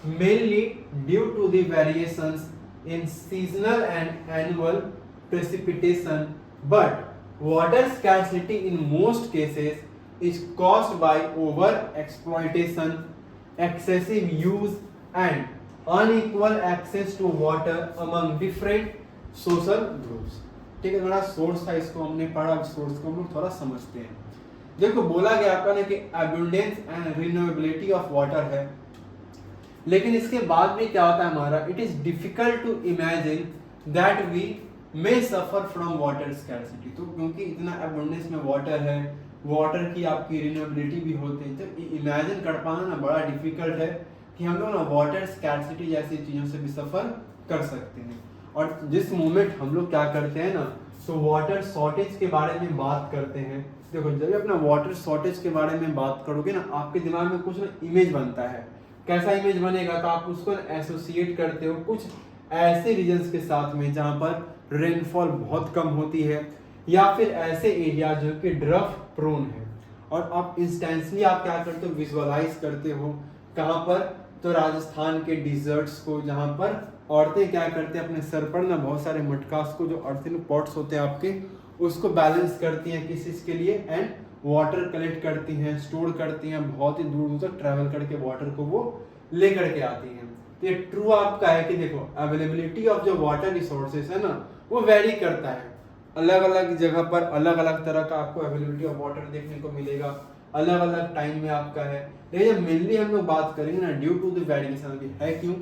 mainly due to the variations in seasonal and annual precipitation, but water scarcity in most cases is caused by over-exploitation, excessive use and unequal access to water among different social groups। ठीक है, बड़ा सोर्स था, इसको हमने पढ़ा, सोर्स को हम लोग थोड़ा समझते हैं। देखो बोला गया आपका ना कि abundance and renewability of water है, लेकिन इसके बाद भी क्या होता है हमारा, it is difficult to imagine that we may suffer from water scarcity. तो क्योंकि इतना अबंडेंस में वाटर है, वाटर की आपकी रिन्यूएबिलिटी भी होती है, तो इमेजिन कर पाना ना बड़ा डिफिकल्ट है कि हम लोग ना वाटर स्कैर्सिटी जैसी चीज़ों से भी सफ़र कर सकते हैं। और जिस मोमेंट हम लोग क्या करते हैं ना, तो वाटर शॉर्टेज के बारे में बात करते हैं। देखो जब अपना वाटर शॉर्टेज के बारे में बात करोगे ना, आपके दिमाग में कुछ ना इमेज बनता है। कैसा इमेज बनेगा, तो आप उसको एसोसिएट करते हो कुछ ऐसे रीजन्स के साथ में जहाँ पर रेनफॉल बहुत कम होती है, या फिर ऐसे एरिया जो कि ड्रफ प्रोन है। और आप इंस्टेंटली आप क्या करते हो, विजुअलाइज करते हो कहाँ पर, तो राजस्थान के डिजर्ट्स को, जहाँ पर औरतें क्या करते हैं, अपने सर पर ना बहुत सारे मटकास को, जो अर्थिन पॉट्स होते हैं आपके, उसको बैलेंस करती हैं किस चीज़ के लिए, एंड वाटर कलेक्ट करती हैं, स्टोर करती हैं, बहुत ही दूर दूर तक ट्रैवल करके वाटर को वो लेकर के आती हैं। तो ये ट्रू आपका है कि देखो अवेलेबिलिटी ऑफ जो वाटर रिसोर्सेज है ना, वो वेरी करता है, अलग अलग जगह पर अलग अलग तरह का आपको अवेलेबिलिटी ऑफ वाटर देखने को मिलेगा, अलग अलग टाइम में आपका है। लेकिन जब मेनली हम लोग बात करेंगे ना, ड्यू टू द वेरिएशन है, क्यों,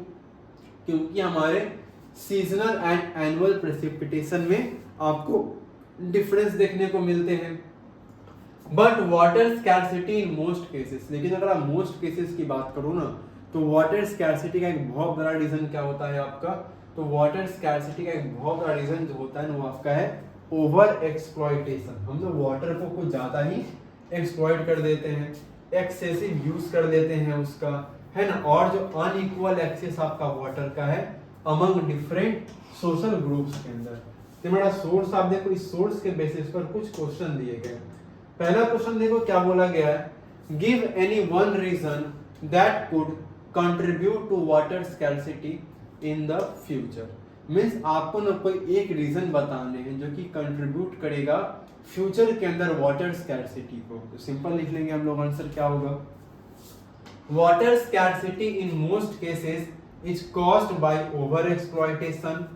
क्योंकि हमारे सीजनल एंड एनुअल प्रेसिपिटेशन में आपको डिफरेंस देखने को मिलते हैं। But water scarcity in most cases, लेकिन अगर आप मोस्ट केसेस की बात करो ना, तो वाटर स्कैरसिटी का एक बहुत बड़ा रीजन क्या होता है आपका, तो वाटर स्कैरसिटी का एक बहुत बड़ा रीजन जो होता है ना वो आपका है ओवर एक्सप्लॉइटेशन। हम लोग वाटर को कुछ ज्यादा ही एक्सप्लॉइट कर देते हैं, एक्सेसिव यूज कर देते हैं उसका, है ना। और जो अनइक्वल एक्सेस आपका वाटर का है अमंग डिफरेंट सोशल ग्रुप्स के अंदर। तो मेरा सोर्स आप देखो, इस सोर्स के बेसिस पर कुछ क्वेश्चन दिए गए। पहला क्वेश्चन देखो क्या बोला गया है, give any one reason that could contribute to water scarcity in the future. Means आपको ना कोई एक रीजन बताने हैं जो कि कंट्रीब्यूट करेगा फ्यूचर के अंदर वाटर स्कैरसिटी को। तो सिंपल लिख लेंगे हम लोग, आंसर क्या होगा, water scarcity in most cases is caused by over exploitation,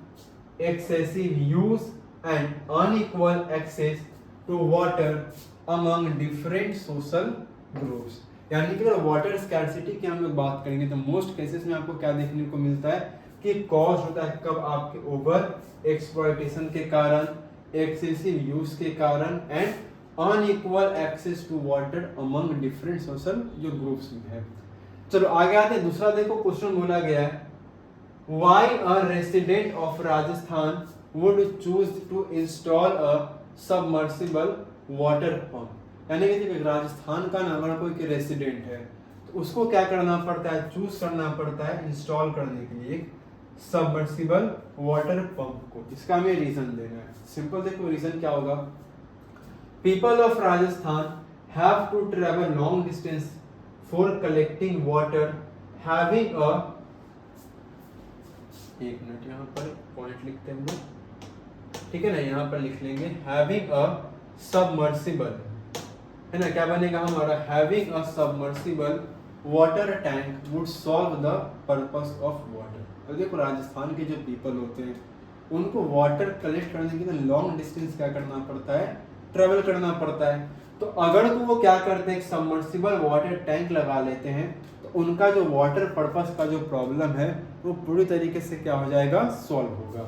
excessive use and unequal access to water among different social groups। यानी कि अगर वाटर स्कैरसिटी की हम लोग बात करेंगे तो मोस्ट केसेस में आपको क्या देखने को मिलता है कि कॉज होता है कब, आपके ओवर एक्सप्लॉइटेशन के कारण, एक्सेसिव यूज के कारण and unequal access to water among different social जो ग्रुप्स में है। चलो आगे आते हैं, दूसरा देखो क्वेश्चन बोला गया है, why a resident of Rajasthan would choose to install a submersible water pump। यानी कि राजस्थान का ना अगर कोई रेसिडेंट है तो उसको क्या करना पड़ता है, चूज करना पड़ता है इंस्टॉल करने के लिए सबमर्सिबल वाटर पंप को। इसका हमें रीजन देना है। सिंपल देखो रीजन क्या होगा, people of Rajasthan have to travel long distance for collecting water having a, एक मिनट यहाँ पर पॉइंट लिखते हैं, ठीक है ना, यहाँ पर लिख लेंगे हैविंग अ सबमर्सिबल, है ना, क्या बनेगा हमारा, having a submersible water tank would solve the purpose of water. अब देखो राजस्थान के जो पीपल होते हैं उनको वाटर कलेक्ट करने के लिए लॉन्ग डिस्टेंस क्या करना पड़ता है, ट्रेवल करना पड़ता है। तो अगर तो वो क्या करते हैं, सबमर्सिबल वाटर टैंक लगा लेते हैं तो उनका जो वाटर पर्पस का जो प्रॉब्लम है वो पूरी तरीके से क्या हो जाएगा, सॉल्व होगा।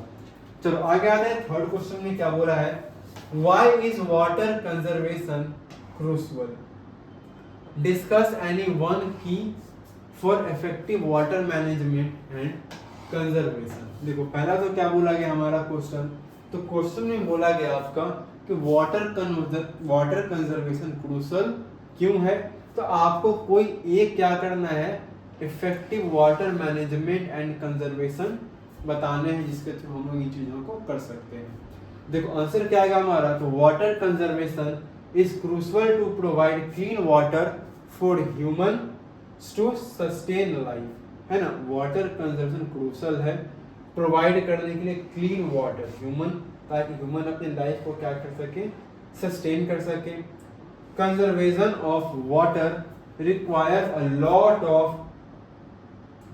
चलो आगे आते हैं, थर्ड क्वेश्चन में क्या बोला है, why is water conservation crucial, discuss any one key for effective water management and conservation. देखो पहला तो क्या बोला गया हमारा क्वेश्चन, तो क्वेश्चन में बोला गया आपका कि वाटर कंजर्वेशन क्रूशियल क्यों है। तो आपको कोई एक क्या करना है, effective water management and conservation बताने हैं जिसके थ्रू हम लोग इन चीजों को कर सकते हैं। देखो आंसर क्या आएगा हमारा, तो water conservation is crucial to provide clean water for human to sustain life, है ना। वाटर कंजर्वेशन क्रूशियल है प्रोवाइड करने के लिए क्लीन वाटर ह्यूमन, ताकि ह्यूमन अपनी लाइफ को क्या कर सके, सस्टेन कर सके। Conservation of water require a lot of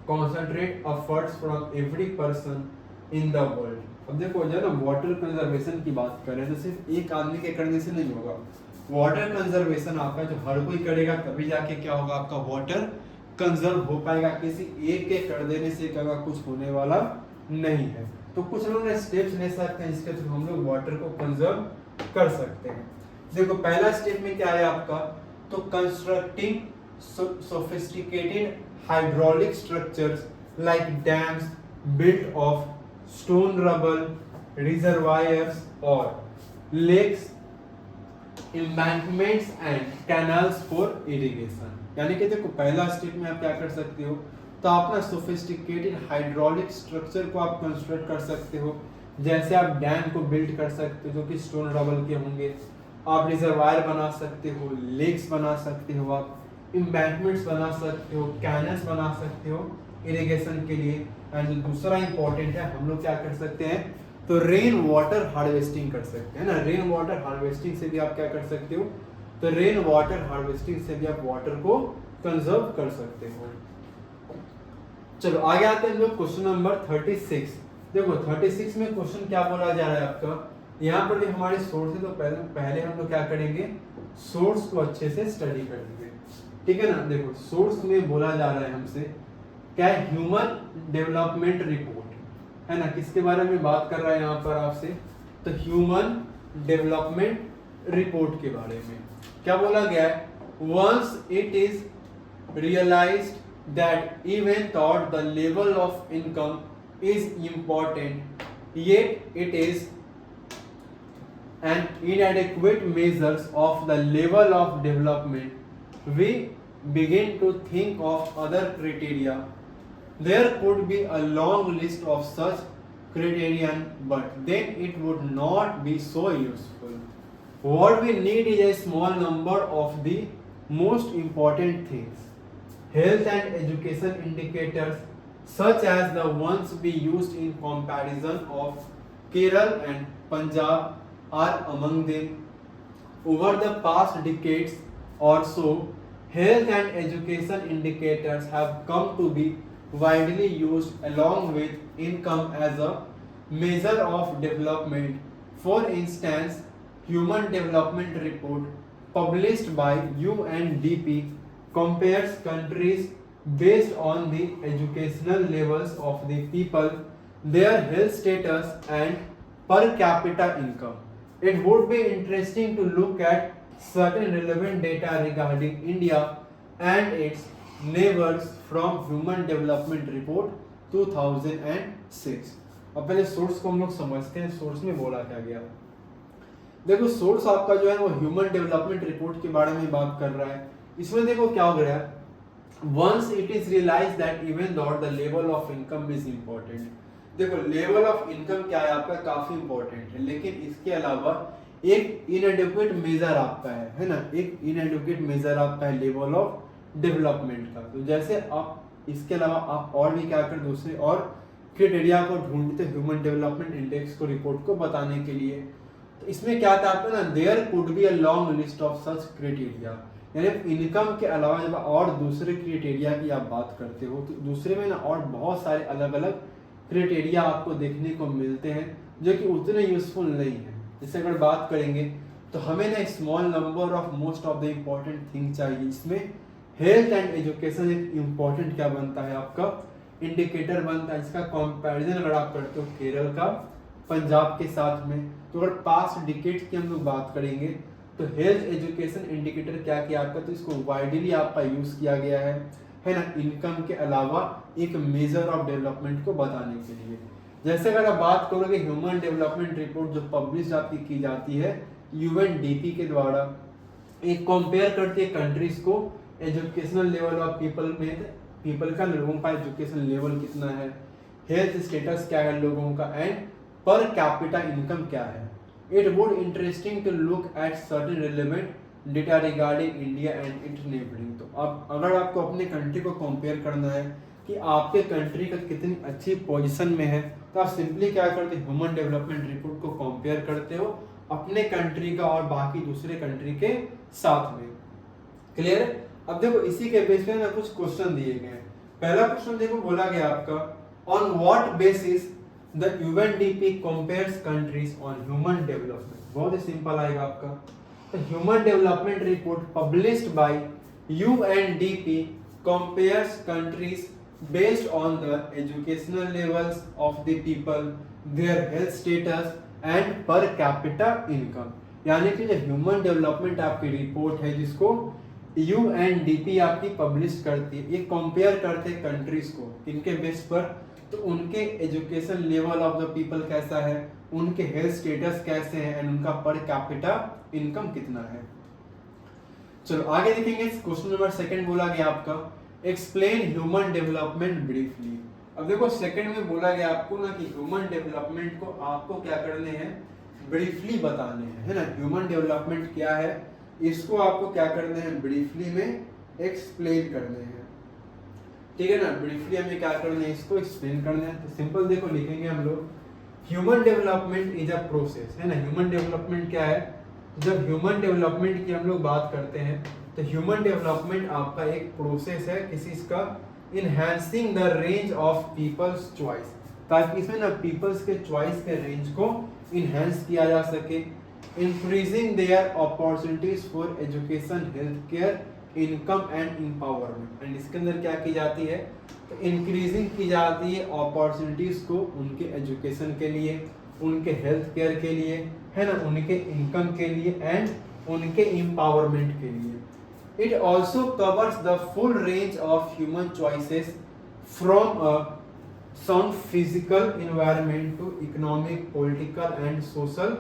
concentrate efforts from every person in the world। अब देखो जब ना वाटर कंजर्वेशन की बात करें तो सिर्फ एक आदमी के करने से नहीं होगा, वाटर कंजर्वेशन आपका जो हर कोई करेगा तभी जाके क्या होगा, आपका वाटर कंजर्व हो पाएगा। किसी एक के कर देने से क्या कुछ होने वाला नहीं है। तो कुछ लोग स्टेप्स ले सकते हैं जिसके थ्रू हम लोग वाटर को कंजर्व कर सकते हैं। देखो पहला स्टेप में क्या है आपका, तो constructing sophisticated hydraulic structures like dams built of stone rubble, reservoirs or lakes, embankments and canals for irrigation। यानी कि देखो पहला स्टेप में आप क्या कर सकते हो, तो आप ना सोफिस्टिकेटेड हाइड्रोलिक स्ट्रक्चर को आप कंस्ट्रक्ट कर सकते हो। जैसे आप डैम को बिल्ड कर सकते हो जो कि स्टोन रबल के होंगे, आप रिजर्वायर बना सकते हो, लेक्स बना सकते हो, आप इम्बैंकमेंट्स बना सकते हो, कैनल्स बना सकते हो इरिगेशन के लिए। एंड जो दूसरा इंपॉर्टेंट है, हम लोग क्या कर सकते हैं, तो रेन वाटर हार्वेस्टिंग कर सकते हैं ना। रेन वाटर हार्वेस्टिंग से भी आप क्या कर सकते हो, तो रेन वाटर हार्वेस्टिंग से भी आप वाटर को कंजर्व कर सकते हो। चलो आगे आते हैं लोग क्वेश्चन नंबर 36। देखो 36 में क्वेश्चन क्या बोला जा रहा है आपका, यहाँ पर भी हमारे सोर्स है, तो पहले हम लोग क्या करेंगे, सोर्स को अच्छे से स्टडी कर लेंगे, ठीक है ना। देखो सोर्स में बोला जा रहा है हमसे क्या है, ह्यूमन डेवलपमेंट रिपोर्ट, है ना। किसके बारे में बात कर रहा है यहाँ पर आपसे, तो ह्यूमन डेवलपमेंट रिपोर्ट के बारे में। क्या बोला गया है? Once it is realised that even though the level of income is important yet it is an inadequate measures of the level of development, we begin to think of other criteria. There could be a long list of such criterion, but then it would not be so useful. What we need is a small number of the most important things. Health and education indicators, such as the ones we used in comparison of Kerala and Punjab, are among them. Over the past decades or so, health and education indicators have come to be widely used along with income as a measure of development. For instance, Human Development Report published by UNDP compares countries based on the educational levels of the people, their health status and per capita income. It would be interesting to look at certain relevant data regarding India and its neighbors from Human Development Report 2006. अब पहले सोर्स को हम लोग समझते हैं, सोर्स में बोला क्या गया। देखो सोर्स आपका जो है वो ह्यूमन डेवलपमेंट रिपोर्ट के बारे में बात कर रहा है। इसमें देखो क्या हो गया, once it is realise that even though the level of income is important. देखो लेवल ऑफ इनकम क्या है आपका, काफी इंपॉर्टेंट है, लेकिन इसके अलावा एक इनएडिक्वेट मेजर आपका है ना, एक इनएडिक्वेट मेजर आपका है लेवल ऑफ डेवलपमेंट का। तो जैसे आप इसके अलावा आप और भी क्या कर दूसरे और क्राइटेरिया को ढूंढते ह्यूमन डेवलपमेंट इंडेक्स को रिपोर्ट को बताने के लिए। तो इसमें क्या था आपका ना, there could be a long list of such criteria, यानी इनकम के अलावा जब और दूसरे क्राइटेरिया की आप बात करते हो तो दूसरे में ना और बहुत सारे अलग अलग क्राइटेरिया आपको देखने को मिलते हैं जो कि उतने यूजफुल नहीं है। जैसे अगर बात करेंगे तो हमें ना small number of most of the important thing चाहिए। इसमें हेल्थ एंड एजुकेशन एक इम्पोर्टेंट क्या बनता है आपका, इंडिकेटर बनता है। इसका कंपैरिजन अगर आप करते हो केरल का पंजाब के साथ में, तो अगर पास्ट डिकेड्स की हम लोग बात करेंगे तो हेल्थ एजुकेशन इंडिकेटर क्या किया आपका, तो इसको वाइडली आपका यूज किया गया है ना, इनकम के अलावा एक मेजर ऑफ डेवलपमेंट को बताने के लिए। जैसे अगर आप बात करोगे ह्यूमन डेवलपमेंट रिपोर्ट जो पब्लिश आपकी की जाती है यूएनडीपी के द्वारा, एक कंपेयर करती है कंट्रीज को एजुकेशनल लेवल ऑफ पीपल में, पीपल का लोगों का एजुकेशन लेवल कितना है, हेल्थ स्टेटस क्या है लोगों का, एंड पर कैपिटा इनकम क्या है। It would interesting to look at certain relevant data regarding India and its neighbouring. तो अब अगर आपको अपने कंट्री को कंपेयर करना है कि आपके कंट्री का कितनी अच्छी पोजीशन में है, तो आप सिंपली क्या करते हो, ह्यूमन डेवलपमेंट रिपोर्ट को कंपेयर करते हो अपने कंट्री का और बाकी दूसरे कंट्री के साथ में। क्लियर? अब देखो इसी के बेस पे ना कुछ क्वेश्चन दिए गए हैं। पहला क्वेश्चन देखो बोला गया आपका, on what basis the UNDP compares countries on human development. बहुत ही सिंपल आएगा आपका, Human Development Report published by UNDP compares countries based on the educational levels of the people, their health status and per capita income। यानी कि जो ह्यूमन डेवलपमेंट आपकी रिपोर्ट है जिसको UNDP आपकी पब्लिश करती है, ये कंपेयर करते हैं कंट्रीज को इनके बेस पर, तो उनके education level of the people कैसा है, उनके हेल्थ स्टेटस कैसे हैं एंड उनका पर कैपिटा इनकम कितना है। चलो आगे देखेंगे। क्वेश्चन नंबर सेकंड बोला गया आपका, एक्सप्लेन ह्यूमन डेवलपमेंट ब्रीफली। अब देखो सेकंड में बोला गया आपको ना कि ह्यूमन डेवलपमेंट को आपको क्या करने हैं, ब्रीफली बताने हैं, है ना। ह्यूमन डेवलपमेंट क्या है इसको आपको क्या करने हैं, ब्रीफली में एक्सप्लेन करने हैं, ठीक है ना। ब्रीफली हमें क्या करना है, इसको एक्सप्लेन करना है। तो सिंपल देखो लिखेंगे हम लोग, human development is a process, है ना। ह्यूमन डेवलपमेंट क्या है, जब ह्यूमन डेवलपमेंट की हम लोग बात करते हैं तो ह्यूमन डेवलपमेंट आपका एक प्रोसेस है किसी इसका, enhancing the range of people's choice, ताकि इसमें ना पीपल्स के चॉइस के रेंज को इनहैंस किया जा सके, increasing there opportunities for education, health care, income and empowerment. And इसके अंदर क्या की जाती है, तो इंक्रीजिंग की जाती है अपॉर्चुनिटीज को उनके एजुकेशन के लिए, उनके हेल्थ केयर के लिए, है ना, उनके इनकम के लिए एंड उनके एम्पावरमेंट के लिए। It also covers the full range of human choices from a sound physical environment to economic, political and social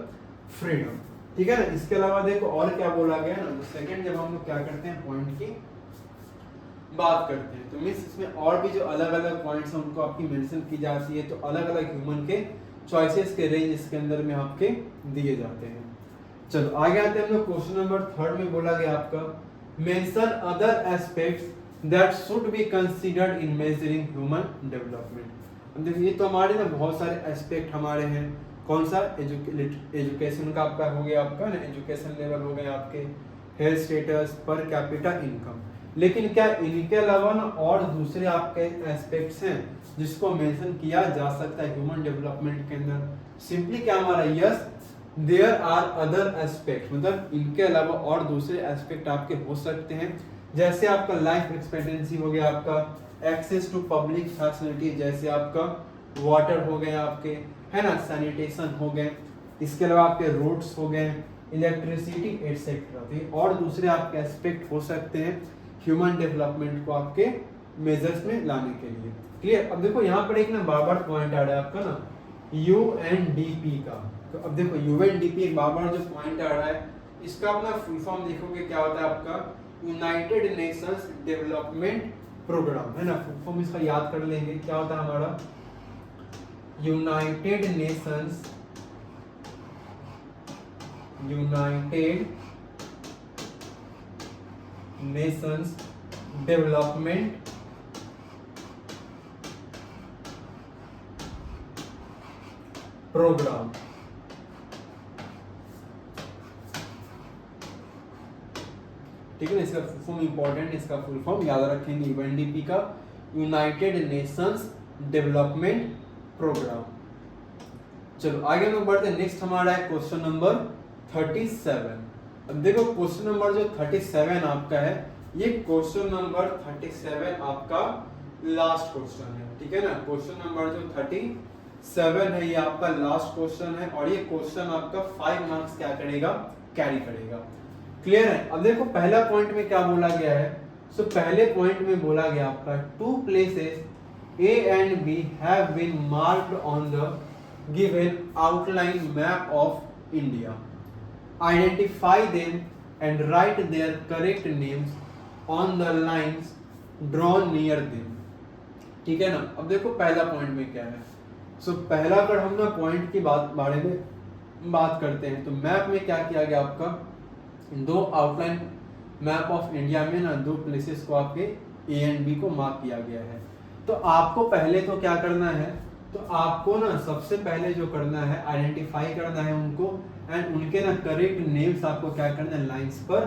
freedom. ठीक है ना। इसके अलावा देखो और क्या बोला गया है ना, तो सेकंड जब हम लोग क्या करते हैं पॉइंट की बात करते हैं, तो मींस इसमें और भी जो अलग अलग पॉइंट्स हैं उनको आपकी मेंशन की जाती है। तो अलग अलग ह्यूमन के चॉइसेस के रेंज इसके अंदर में आपके दिए जाते हैं। चलो आगे आते हैं हम लोग क्वेश्चन नंबर 3 में बोला गया आपका mention other aspects that should be considered in measuring human development. अब देखिए ये तो हमारे ना बहुत सारे एस्पेक्ट हमारे हैं। कौन सा, एजुकेशन का आपका हो गया, आपका ना एजुकेशन लेवल हो गया, आपके health status, per capita income. लेकिन क्या इनके अलावा ना और दूसरे आपके एस्पेक्ट्स हैं जिसको मेंशन किया जा सकता है ह्यूमन डेवलपमेंट के अंदर? सिंपली क्या हमारा yes there are other aspect, मतलब इनके अलावा और दूसरे एस्पेक्ट आपके हो सकते हैं। जैसे आपका लाइफ एक्सपेक्टेंसी हो गया, आपका एक्सेस टू पब्लिक फैसिलिटी, जैसे आपका वाटर हो गए आपके, है ना, सैनिटेशन हो गए, इसके अलावा आपके रोड्स हो गए, इलेक्ट्रिसिटी एटसेट्रा। और दूसरे आपके एस्पेक्ट हो सकते हैं ह्यूमन डेवलपमेंट को आपके मेजर्स में लाने के लिए। क्लियर। अब देखो यहाँ पर एक ना बार बार पॉइंट आ रहा है आपका ना यूएनडीपी का। तो अब देखो यूएनडीपी एक बार बार जो पॉइंट आ रहा है, इसका अपना फुल फॉर्म देखोगे क्या होता है आपका, यूनाइटेड नेशंस डेवलपमेंट प्रोग्राम, है ना। फुल फॉर्म इसका याद कर लेंगे, क्या होता है हमारा यूनाइटेड नेशंस डेवलपमेंट प्रोग्राम। ठीक है ना। इसका फुल फॉर्म इंपॉर्टेंट, इसका फुल फॉर्म याद रखेंगे यूएनडीपी का, यूनाइटेड नेशंस डेवलपमेंट प्रोग्राम। चलो आगे हम लोग बढ़ते हैं। नेक्स्ट हमारा है क्वेश्चन नंबर 37। अब देखो क्वेश्चन नंबर जो 37 आपका है, ये क्वेश्चन नंबर 37 आपका लास्ट क्वेश्चन है। ठीक है ना। क्वेश्चन नंबर जो 37 है ये आपका लास्ट क्वेश्चन है, और ये क्वेश्चन आपका 5 मार्क्स क्या करेगा, कैरी करेगा। क्लियर है। अब देखो पहला पॉइंट में क्या बोला गया है, सो पहले पॉइंट में बोला गया आपका 2 places A and B have been marked on the given outline map of India. Identify them and write their correct names on the lines drawn near them. ठीक है ना। अब देखो पहला पॉइंट में क्या है, सो पहला अगर हम ना पॉइंट की बारे में बात करते हैं, तो मैप में क्या किया गया आपका, 2 आउटलाइन मैप ऑफ इंडिया में ना 2 प्लेसेस को आपके ए एंड बी को मार्क किया गया है। तो आपको पहले तो क्या करना है, तो आपको ना सबसे पहले जो करना है आइडेंटिफाई करना है उनको, एंड उनके ना करेक्ट नेम्स आपको क्या करना है लाइंस पर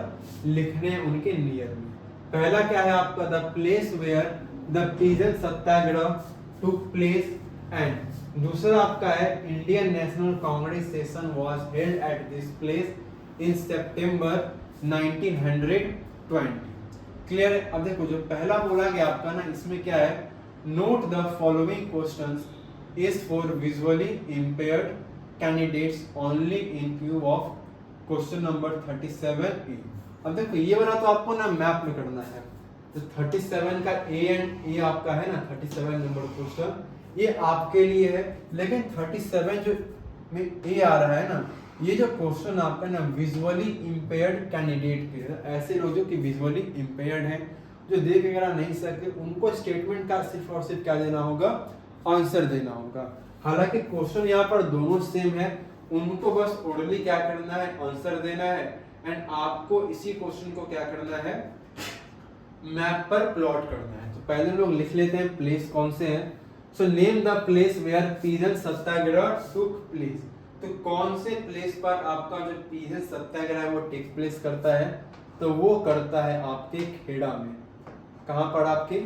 लिखने हैं उनके नियर में। पहला क्या है आपका, the place where the peasant satyagraha took place, and दूसरा आपका है Indian national Congress session was held at this place in September 1920। Clear है। अब देखो जो पहला बोला गया आपका ना, इसमें क्या है, note the following questions is for visually impaired candidates only in view of question number 37A। अब देखो ये वाला तो आपको ना मैप में करना है, तो 37 का ए आपका है ना 37 नंबर क्वेश्चन, ये आपके लिए है। लेकिन 37 जो में ए आ रहा है ना, ये जो क्वेश्चन आपका ना विजुअली इंपेयर्ड कैंडिडेट के लिए, ऐसे लोग जो कि विजुअली इंपेयर्ड हैं, जो देख वगैरह नहीं सकते, उनको स्टेटमेंट का सिर्फ और सिर्फ क्या देना होगा, आंसर देना होगा। हालांकि क्वेश्चन यहाँ पर दोनों सेम है, उनको बस ओरली क्या करना है, आंसर देना है, एंड आपको इसी क्वेश्चन को क्या करना है, मैप पर प्लॉट करना है। तो पहले लोग लिख लेते हैं प्लेस कौन से हैं। So name the place where peasant satyagraha took place. तो कौन से प्लेस पर आपका जो पीजन सत्याग्रह है वो टेक प्लेस करता है, तो वो करता है आपके खेड़ा में। कहां पर, आपके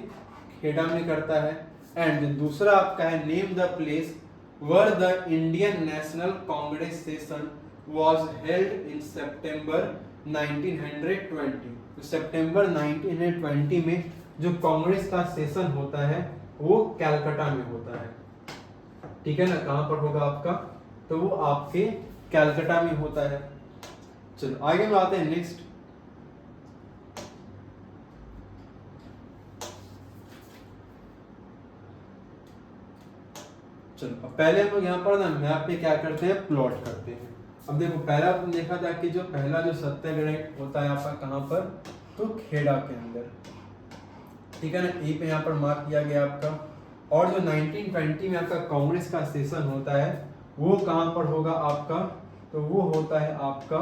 खेड़ा में करता है। एंड दूसरा आपका है name the place where the Indian national Congress session was held in September 1920। तो सितंबर 1920 में जो कांग्रेस का सेशन होता है वो कलकत्ता में होता है। ठीक है ना। कहां पर होगा आपका, तो वो आपके कैलकाटा में होता है। चलो आगे में आते हैं नेक्स्ट। चलो अब पहले हम लोग यहाँ पर ना मैप पे क्या करते हैं, प्लॉट करते हैं। अब देखो पहला तुम देखा था कि जो पहला जो सत्याग्रह होता है आपका कहाँ पर, तो खेड़ा के अंदर, ठीक है ना, ए पे यहाँ पर मार्क किया गया आपका। और जो 1920 में आपका कांग्रेस का सेशन होता है वो कहाँ पर होगा आपका, तो वो होता है आपका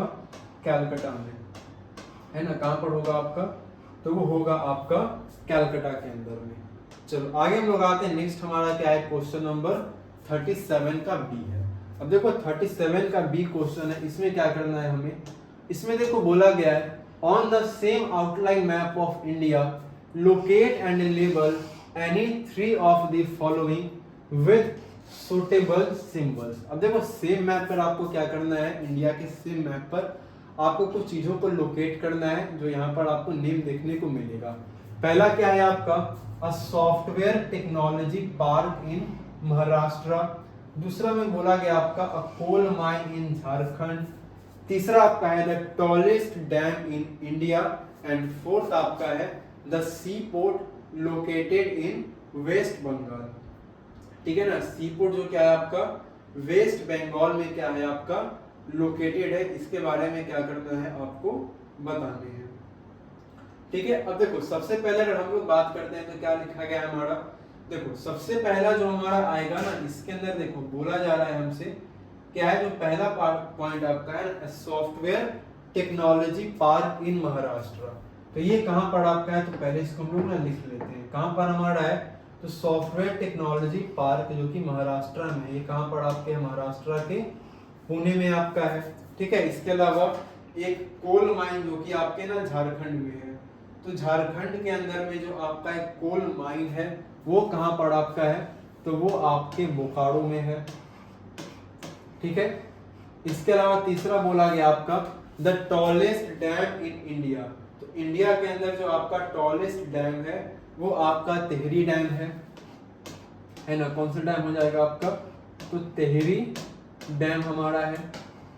कैलकाटा में, है ना। कहाँ पर होगा आपका, तो वो होगा आपका कैलकाटा के अंदर में। चलो आगे हम लोग आते हैं नेक्स्ट, हमारा क्या है, क्वेश्चन नंबर 37 का बी है। अब देखो 37 का बी क्वेश्चन है, इसमें क्या करना है हमें, इसमें देखो बोला गया है on the same outline map of India locate and label any 3 of the following with suitable symbols. अब देखो सेम मैप पर आपको क्या करना है, इंडिया के सेम मैप पर आपको कुछ चीजों को लोकेट करना है जो यहाँ पर आपको नेम देखने को मिलेगा। पहला क्या है आपका, अ सॉफ्टवेयर टेक्नोलॉजी पार्क इन महाराष्ट्र। दूसरा में बोला गया आपका अ कोल माइन इन झारखंड। तीसरा आपका है the tallest dam in India. And fourth आपका है the sea port located in West Bengal. ठीक है ना, सी पोर्ट जो क्या है आपका वेस्ट बंगाल में क्या है आपका लोकेटेड है, इसके बारे में क्या करना है आपको बताने हैं। ठीक है, अब देखो सबसे पहले अगर हम लोग बात करते हैं तो क्या लिखा गया है हमारा, देखो सबसे पहला जो हमारा आएगा ना, इसके अंदर देखो बोला जा रहा है हमसे क्या है, जो पहला पॉइंट आपका है सॉफ्टवेयर टेक्नोलॉजी पार्क इन महाराष्ट्र। तो ये कहाँ पर आपका है, तो पहले इसको हम लोग ना लिख लेते हैं, कहाँ पर हमारा है, तो सॉफ्टवेयर टेक्नोलॉजी पार्क जो कि महाराष्ट्र में है। ये कहाँ पर आपके महाराष्ट्र के पुणे में आपका है। ठीक है, इसके अलावा एक कोल माइन जो कि आपके ना झारखंड में है, तो झारखंड के अंदर में जो आपका एक कोल माइन है वो कहाँ पर आपका है, तो वो आपके बोकारो में है। ठीक है, इसके अलावा तीसरा बोला गया आपका the tallest dam in India. तो इंडिया के अंदर जो आपका टॉलेस्ट डैम है वो आपका तेहरी डैम है ना। कौन सा डैम हो जाएगा आपका, तो तेहरी डैम हमारा है।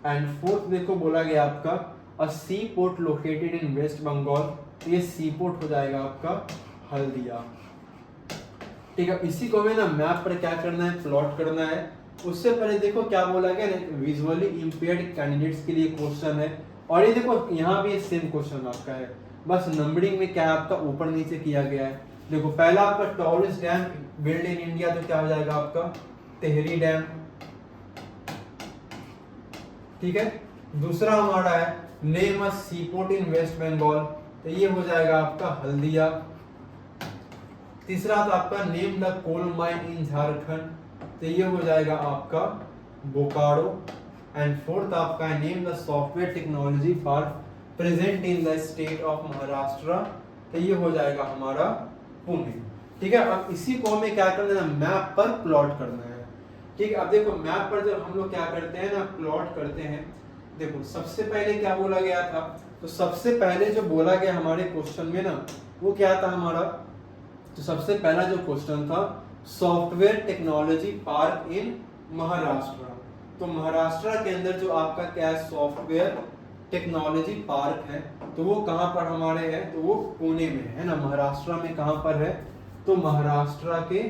एंड फोर्थ देखो बोला गया आपका a sea port located in West Bengal. तो ये सी पोर्ट हो जाएगा आपका हल्दिया। ठीक है, इसी को हमें ना मैप पर क्या करना है, प्लॉट करना है। उससे पहले देखो क्या बोला गया ना, विजुअली इंपेयर्ड कैंडिडेट्स के लिए क्वेश्चन है। और ये देखो यहाँ भी सेम क्वेश्चन आपका है, बस नंबरिंग में क्या आपका ऊपर नीचे किया गया है। देखो पहला आपका tallest dam build in India, तो क्या हो जाएगा आपका तेहरी डैम। ठीक है, दूसरा हमारा है name a sea port in West Bengal, तो ये हो जाएगा आपका हल्दिया। तीसरा तो आपका name the coal mine in Jharkhand, तो ये हो जाएगा आपका बोकारो। एंड फोर्थ आपका name the software technology park present in the state of Maharashtra, तो ये हो जाएगा हमारा पुणे। ठीक है, अब इसी को हमें क्या करना है, मैप पर प्लॉट करना है। ठीक है, अब देखो मैप पर जब हम लोग क्या करते हैं ना, प्लॉट करते हैं, देखो सबसे पहले क्या बोला गया था, तो सबसे पहले जो बोला गया हमारे क्वेश्चन में ना वो क्या था हमारा, तो सबसे पहला जो क्वेश्चन था सॉफ्टवेयर टेक्नोलॉजी पार्क इन महाराष्ट्र। तो महाराष्ट्र के अंदर जो आपका क्या है सॉफ्टवेयर टेक्नोलॉजी पार्क है, तो वो कहाँ पर हमारे है, तो वो पुणे में है ना। महाराष्ट्र में कहाँ पर है, तो महाराष्ट्र के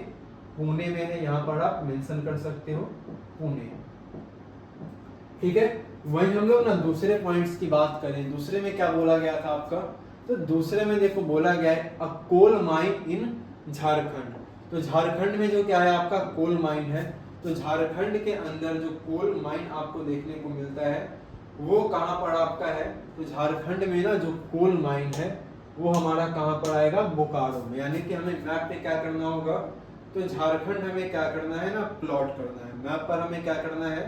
पुणे में है, यहाँ पर आप मेंशन कर सकते हो पुणे। ठीक है, वही हम लोग ना दूसरे पॉइंट्स की बात करें, दूसरे में क्या बोला गया था आपका, तो दूसरे में देखो बोला गया है अ कोल माइन इन झारखंड। तो झारखंड में जो क्या है आपका कोल माइन है, तो झारखंड के अंदर जो कोल माइन आपको देखने को मिलता है वो कहाँ पर आपका है, तो झारखंड में ना जो कोल माइन है वो हमारा कहाँ पर आएगा, बोकारो में। यानी कि हमें मैप पे क्या करना होगा, तो झारखंड हमें क्या करना है ना, प्लॉट करना है। मैप पर हमें क्या करना है,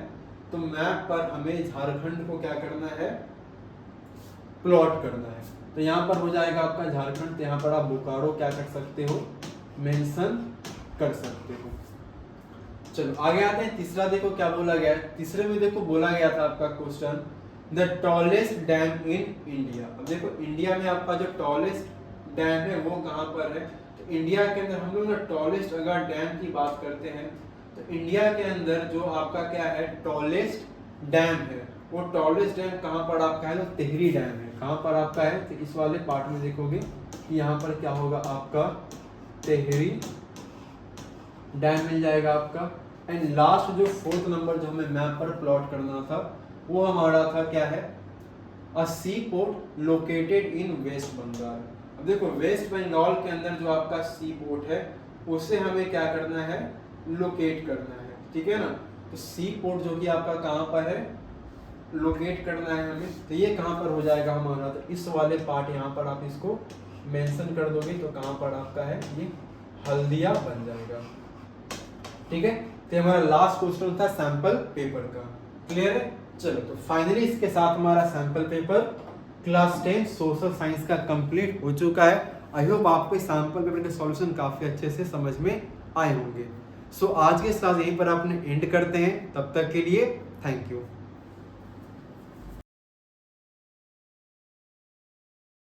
तो मैप पर हमें झारखंड को क्या करना है, प्लॉट करना है। तो यहाँ पर हो जाएगा आपका झारखंड, तो यहाँ पर आप बोकारो क्या कर सकते हो, मेंशन कर सकते हो। चलो आगे आते हैं, तीसरा देखो क्या बोला गया है। तीसरे में देखो बोला गया था आपका question the tallest dam in India. अब देखो इंडिया में आपका जो टॉलेस्ट डैम है वो कहाँ पर है, तो इंडिया के अंदर हम लोग ना टॉलेस्ट अगर डैम की बात करते हैं तो इंडिया के अंदर जो आपका क्या है टॉलेस्ट डैम है, वो टॉलेस्ट डैम कहाँ पर आपका है, तो टिहरी डैम है। कहाँ पर आपका है, तो इस वाले पार्ट में देखोगे कि यहाँ पर क्या होगा आपका, टिहरी डैम मिल जाएगा आपका। एंड लास्ट जो फोर्थ नंबर जो हमें मैप पर प्लॉट करना था वो हमारा था क्या है, a sea port located in West Bengal. अब देखो वेस्ट बंगाल के अंदर जो आपका सी पोर्ट है उसे हमें क्या करना है, लोकेट करना है, ठीक है ना। तो सी पोर्ट जो कि आपका कहाँ पर है, लोकेट करना है हमें, तो ये कहाँ पर हो जाएगा हमारा, तो इस वाले पार्ट यहाँ पर आप इसको मेंशन कर दोगे तो कहाँ पर आपका है, ये हल्दिया बन जाएगा, ठीक है। तो हमारा लास्ट क्वेश्चन था सैंपल पेपर का, क्लियर है। चलो तो फाइनली इसके साथ हमारा sample paper class 10 social science का कंप्लीट हो चुका है। आई होप आपको इस सैंपल पेपर के सॉल्यूशन काफी अच्छे से समझ में आए होंगे। सो आज के क्लास यहीं पर आपने एंड करते हैं, तब तक के लिए थैंक यू।